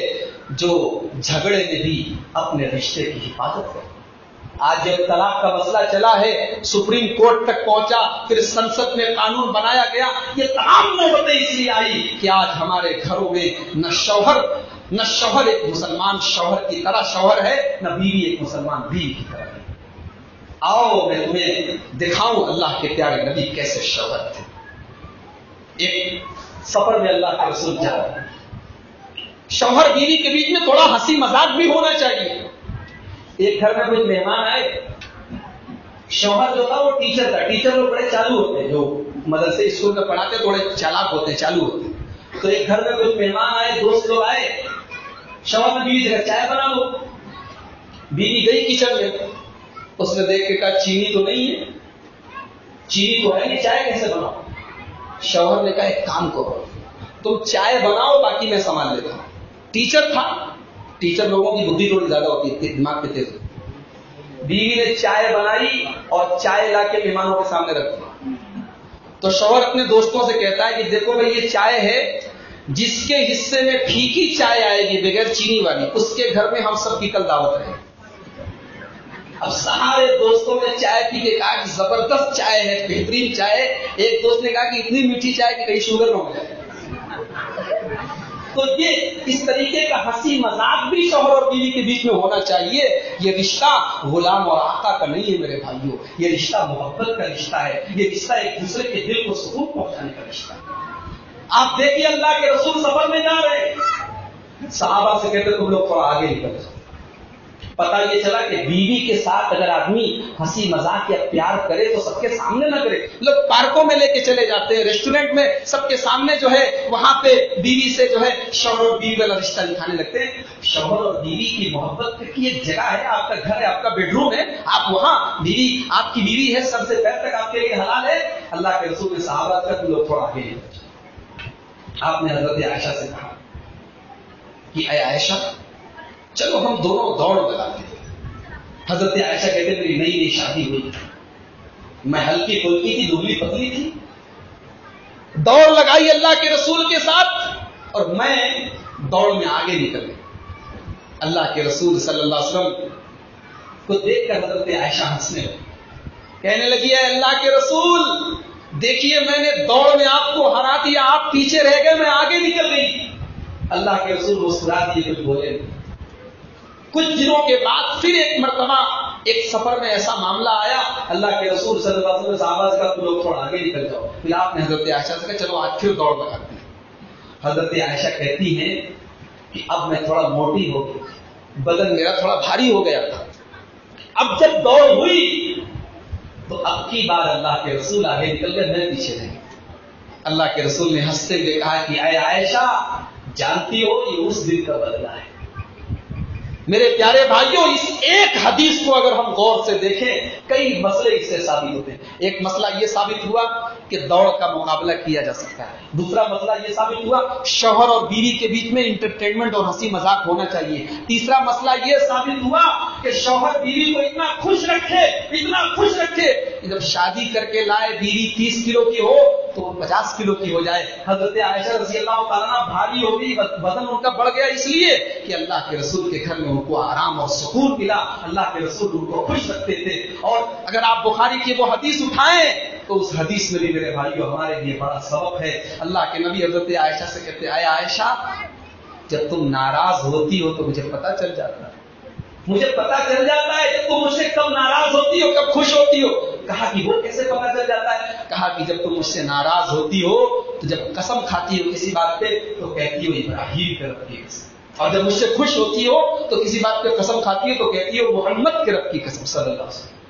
جو جھگڑے میں بھی اپنے رشتے کی حفاظت کرے. آج جب طلاق کا مسئلہ چلا ہے، سپریم کورٹ تک پہنچا، پھر سنسد میں قانون بنایا گیا. یہ تمام نوبتیں اس لیے آئی کہ آج ہمارے گھروں میں نہ شوہر ایک مسلمان شوہر کی طرح شوہر ہے، نہ بیوی ایک مسلمان بیوی کی طرح ہے. آؤ میں تمہیں دکھاؤں اللہ کے پیارے نبی کیسے شوہر تھے. ایک سفر میں اللہ کے رسول جا رہے ہیں، شوہر بیوی کے بیچ میں تھوڑا ہنسی مذاق بھی ہونا چاہیے. ایک گھر میں کوئی مہمان آئے، شوہر جو تھا وہ ٹیچر تھا. ٹیچر لوگ بڑے چالو ہوتے ہیں، جو مدرسے اسکول میں پڑھاتے تھوڑے چالاک ہوتے ہیں، چالو ہوتے ہیں. تو ایک گھر میں کوئی مہمان آئے، دوست لوگ آئے، شوہر نے بیوی سے چائے بنا لو. بیوی گئی کچن میں، اس نے دیکھ کے کہا چینی تو نہیں ہے، چینی تو ہے نہیں، چائے کیسے بناؤ. شوہر نے کہا ایک کام کرو، تم چائے بناؤ باقی میں سامان لیتا ہوں. ٹیچر تھا، ٹیچر لوگوں کی بدھی تھوڑی زیادہ ہوتی ہے، دماغ پہ تیز. بیوی نے چائے بنائی اور چائے لا کے مہمانوں کے سامنے رکھ دی. تو شوہر اپنے دوستوں سے کہتا ہے کہ دیکھو بھائی یہ چائے ہے، جس کے حصے میں پھیکی چائے آئے گی بغیر چینی والی، اس کے گھر میں ہم سب کی کل دعوت رہے. اب سارے دوستوں نے چائے پی کے کہا کہ زبردست چائے ہے، بہترین چائے. ایک دوست نے کہا کہ اتنی میٹھی چائے کہ کہیں شوگر نہ ہو جائے. تو یہ اس طریقے کا ہنسی مذاق بھی شوہر اور بیوی کے بیچ میں ہونا چاہیے. یہ رشتہ غلام اور آقا کا نہیں ہے میرے بھائیوں، یہ رشتہ محبت کا رشتہ ہے، یہ رشتہ ایک دوسرے کے دل کو سکون پہنچانے کا رشتہ ہے. آپ دیکھیے اللہ کے رسول سفر میں جا رہے ہیں، صحابہ سے کہتے تم لوگ تھوڑا آگے نکل جاؤ. پتا یہ چلا کہ بیوی کے ساتھ اگر آدمی ہنسی مذاق یا پیار کرے تو سب کے سامنے نہ کرے. لوگ پارکوں میں لے کے چلے جاتے ہیں، ریسٹورینٹ میں سب کے سامنے جو ہے وہاں پہ بیوی سے جو ہے شوہر اور بیوی والا رشتہ دکھانے لگتے ہیں. شوہر اور بیوی کی محبت کی ایک جگہ ہے، آپ کا گھر ہے، آپ کا بیڈ روم ہے، آپ وہاں بیوی آپ کی بیوی ہے، سر سے پیر تک آپ کے لیے حلال ہے. اللہ کے رسول نے صحابہ کا تم لوگ تھوڑا آگے نکل جاؤ. آپ نے حضرت عائشہ سے کہا کہ اے عائشہ چلو ہم دونوں دوڑ لگاتے ہیں. حضرت عائشہ کہتے میری نئی نئی شادی ہوئی، میں ہلکی پھلکی تھی، دبلی پتلی تھی. دوڑ لگائی اللہ کے رسول کے ساتھ اور میں دوڑ میں آگے نکل گئی. اللہ کے رسول صلی اللہ علیہ وسلم کو دیکھ کر حضرت عائشہ ہنسنے لگی، کہنے لگی اے اللہ کے رسول دیکھیے میں نے دوڑ میں آپ کو ہرا دیا، آپ پیچھے رہ گئے، میں آگے نکل گئی. اللہ کے رسول مسکرا دیے، کچھ بولے نہیں. کچھ دنوں کے بعد پھر ایک مرتبہ ایک سفر میں ایسا معاملہ آیا، اللہ کے رسول صلی اللہ علیہ وسلم صحابہ سے کہا تم لوگ تھوڑا آگے نکل جاؤ. پھر آپ نے حضرت عائشہ سے کہا چلو آج پھر دوڑ لگاتے ہیں. حضرت عائشہ کہتی ہیں کہ اب میں تھوڑا موٹی ہو گئی، بدن میرا تھوڑا بھاری ہو گیا تھا. اب جب دوڑ ہوئی تو اب کی بار اللہ کے رسول آگے نکل گئے، میں پیچھے رہ گیا. اللہ کے رسول نے ہنستے ہوئے کہا کہ اے عائشہ جانتی ہو یہ اس دن کا بدلہ ہے. میرے پیارے بھائیوں اس ایک حدیث کو اگر ہم غور سے دیکھیں کئی مسئلے اس سے ثابت ہوتے ہیں. ایک مسئلہ یہ ثابت ہوا کہ دوڑ کا مقابلہ کیا جا سکتا ہے. دوسرا مسئلہ یہ ثابت ہوا شوہر اور بیوی کے بیچ میں انٹرٹینمنٹ اور ہنسی مذاق ہونا چاہیے. تیسرا مسئلہ یہ ثابت ہوا کہ شوہر بیوی کو اتنا خوش رکھے کہ جب شادی کر کے لائے بیوی 30 کلو کی ہو تو 50 کلو کی ہو جائے. حضرت عائشہ رضی اللہ تعالیٰ عنہ بھاری ہو گئی، بدن ان کا بڑھ گیا اس لیے کہ اللہ کے رسول کے گھر میں ان کو آرام اور سکون ملا. اللہ کے رسول ان کو خوش رکھتے تھے. اور اگر آپ بخاری کی وہ حدیث اٹھائیں تو اس حدیث میں بھی میرے بھائیوں ہمارے لیے بڑا سبق ہے. اللہ کے نبی حضرت عائشہ سے کہتے اے عائشہ جب تم ناراض ہوتی ہو تو مجھے پتا چل جاتا ہے، مجھے پتا چل جاتا ہے کہ تم مجھ سے کب ناراض ہوتی ہو کب خوش ہوتی ہو. کہا کہ وہ کیسے پتا چل جاتا ہے؟ کہا کہ جب تم مجھ سے ناراض ہوتی ہو تو جب قسم کھاتی ہو کسی بات پہ تو کہتی ہو ابراہیم کے رب کی قسم، اور جب مجھ سے خوش ہوتی ہو تو کسی بات پہ قسم کھاتی ہو تو کہتی ہو محمد کے رب کی قسم صلی اللہ علیہ وسلم.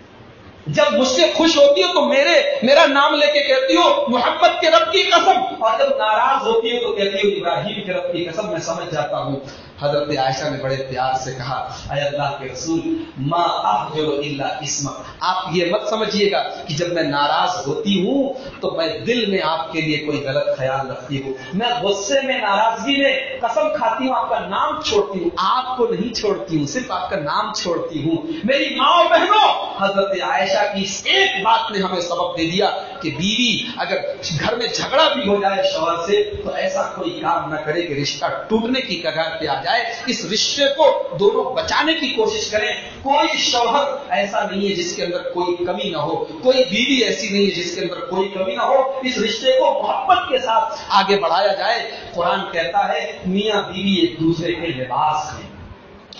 جب مجھ سے خوش ہوتی ہو تو میرا نام لے کے کہتی ہو محمد کے رب کی قسم، اور جب ناراض ہوتی ہو تو کہتی ہو ابراہیم کے رب کی قسم. میں سمجھ جاتا ہوں. حضرت عائشہ نے بڑے پیار سے کہا اے اللہ کے رسول ما احجر الا اسمک، آپ یہ مت سمجھیے گا کہ جب میں ناراض ہوتی ہوں تو میں دل میں آپ کے لیے کوئی غلط خیال رکھتی ہوں. میں غصے میں ناراضگی میں قسم کھاتی ہوں آپ کا نام چھوڑتی ہوں، آپ کو نہیں چھوڑتی ہوں، صرف آپ کا نام چھوڑتی ہوں. میری ماں اور بہنوں حضرت عائشہ کی اس ایک بات نے ہمیں سبق دے دیا کہ بیوی اگر گھر میں جھگڑا بھی ہو جائے شوہر سے تو ایسا کوئی کام نہ کرے کہ رشتہ ٹوٹنے کی کگار پہ آ جائے. اس رشتے کو دونوں بچانے کی کوشش کریں. کوئی شوہر ایسا نہیں ہے جس کے اندر کوئی کمی نہ ہو، کوئی بیوی ایسی نہیں ہے جس کے اندر کوئی کمی نہ ہو. اس رشتے کو محبت کے ساتھ آگے بڑھایا جائے. قرآن کہتا ہے میاں بیوی ایک دوسرے کے لباس ہیں،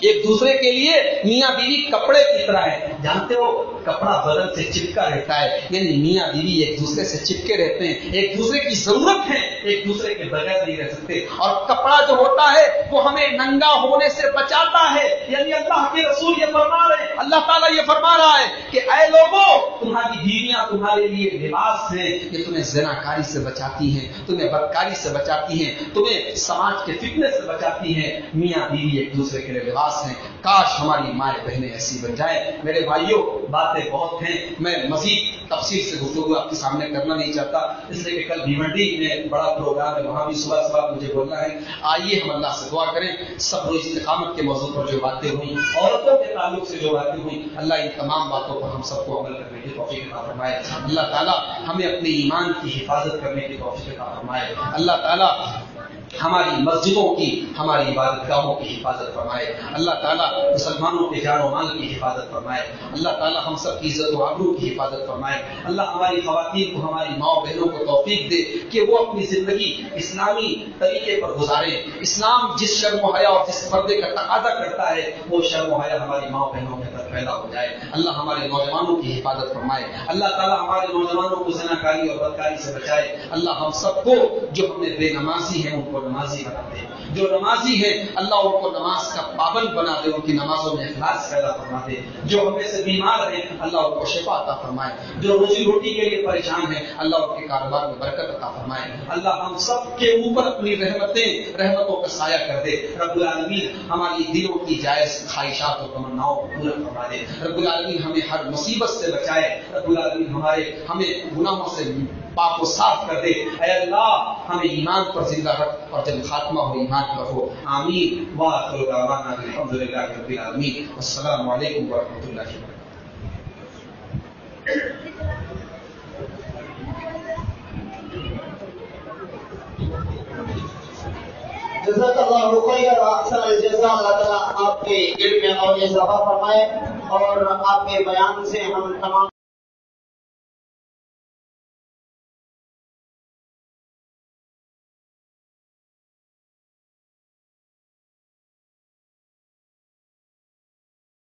ایک دوسرے کے لیے میاں بیوی کپڑے کی طرح ہے. جانتے ہو کپڑا بدن سے چپکا رہتا ہے، یعنی میاں بیوی ایک دوسرے سے چپکے رہتے ہیں، ایک دوسرے کی ضرورت ہے، ایک دوسرے کے بغیر نہیں رہ سکتے. اور کپڑا جو ہوتا ہے وہ ہمیں ننگا ہونے سے بچاتا ہے. یعنی اللہ کے رسول یہ فرما رہے ہیں، اللہ تعالیٰ یہ فرما رہا ہے کہ اے لوگوں تمہاری بیویاں تمہارے لیے لباس ہیں، یہ تمہیں زناکاری سے بچاتی ہیں، تمہیں بدکاری سے بچاتی ہیں، تمہیں سماج کے فتنے سے بچاتی ہیں. میاں بیوی ایک دوسرے کے لیے لباس ہیں. کاش ہماری مائیں بہنیں ایسی بن جائیں. میرے بھائیوں باتیں بہت ہیں، میں مزید تفصیل سے گفتگو آپ کے سامنے کرنا نہیں چاہتا اس لیے کہ کل بھیونڈی میں بڑا پروگرام ہے، وہاں بھی صبح مجھے بولنا ہے. آئیے ہم اللہ سے دعا کریں. صبر و استقامت کے موضوع پر جو باتیں ہوئی، عورتوں کے تعلق سے جو باتیں ہوئی، اللہ ان تمام باتوں پر ہم سب کو عمل کرنے کی توفیق عطا فرمائے. اللہ تعالیٰ ہمیں اپنے ایمان کی حفاظت کرنے کی توفیق عطا فرمائے. اللہ تعالیٰ ہماری مسجدوں کی، ہماری عبادت گاہوں کی حفاظت فرمائے۔ اللہ تعالیٰ مسلمانوں کے جان و مال کی حفاظت فرمائے۔ اللہ تعالیٰ ہم سب کی عزت و آبرو کی حفاظت فرمائے۔ اللہ ہماری خواتین کو، ہماری ماں بہنوں کو توفیق دے کہ وہ اپنی زندگی اسلامی طریقے پر گزاریں۔ اسلام جس شرم و حیا اور جس پردے کا تقاضا کرتا ہے وہ شرم و حیا ہماری ماں بہنوں کے اندر پیدا ہو جائے۔ اللہ ہمارے نوجوانوں کی حفاظت فرمائے۔ اللہ تعالیٰ ہمارے نوجوانوں کو زناکاری اور بدکاری سے بچائے۔ اللہ ہم سب کو، جو ہم نے بے نمازی ہیں ان کو نمازی بنا دے، جو نمازی ہیں اللہ ان کو نماز کا پابند بنا دے، ان کی نمازوں میں اخلاص پیدا فرما دے۔ جو ہم میں سے بیمار ہیں اللہ ان کو شفا عطا فرمائے۔ جو روزی روٹی کے لیے پریشان ہیں اللہ ان کے کاروبار میں برکت عطا فرمائے۔ اللہ ہم سب کے اوپر اپنی رحمتوں کا سایہ کر دے۔ رب العالمین ہماری دلوں کی جائز خواہشات اور تمناؤں کو پورا فرما دے۔ رب العالمین ہمیں ہر مصیبت سے بچائے۔ رب العالمین ہمیں گناہوں سے پاک و صاف کر دے۔ اے اللہ ہمیں ایمان پر زندہ رکھ اور جب خاتمہ ہو ایمان پر ہو۔ آمین۔ وآخر دعوانا الحمدللہ رب العالمین۔ السلام علیکم ورحمۃ اللہ وبرکاتہ۔ جزاک اللہ خیر و احسن الجزاء۔ اللہ تعالیٰ آپ کے علم میں اور اضافہ فرمائے، اور آپ کے بیان سے ہم تمام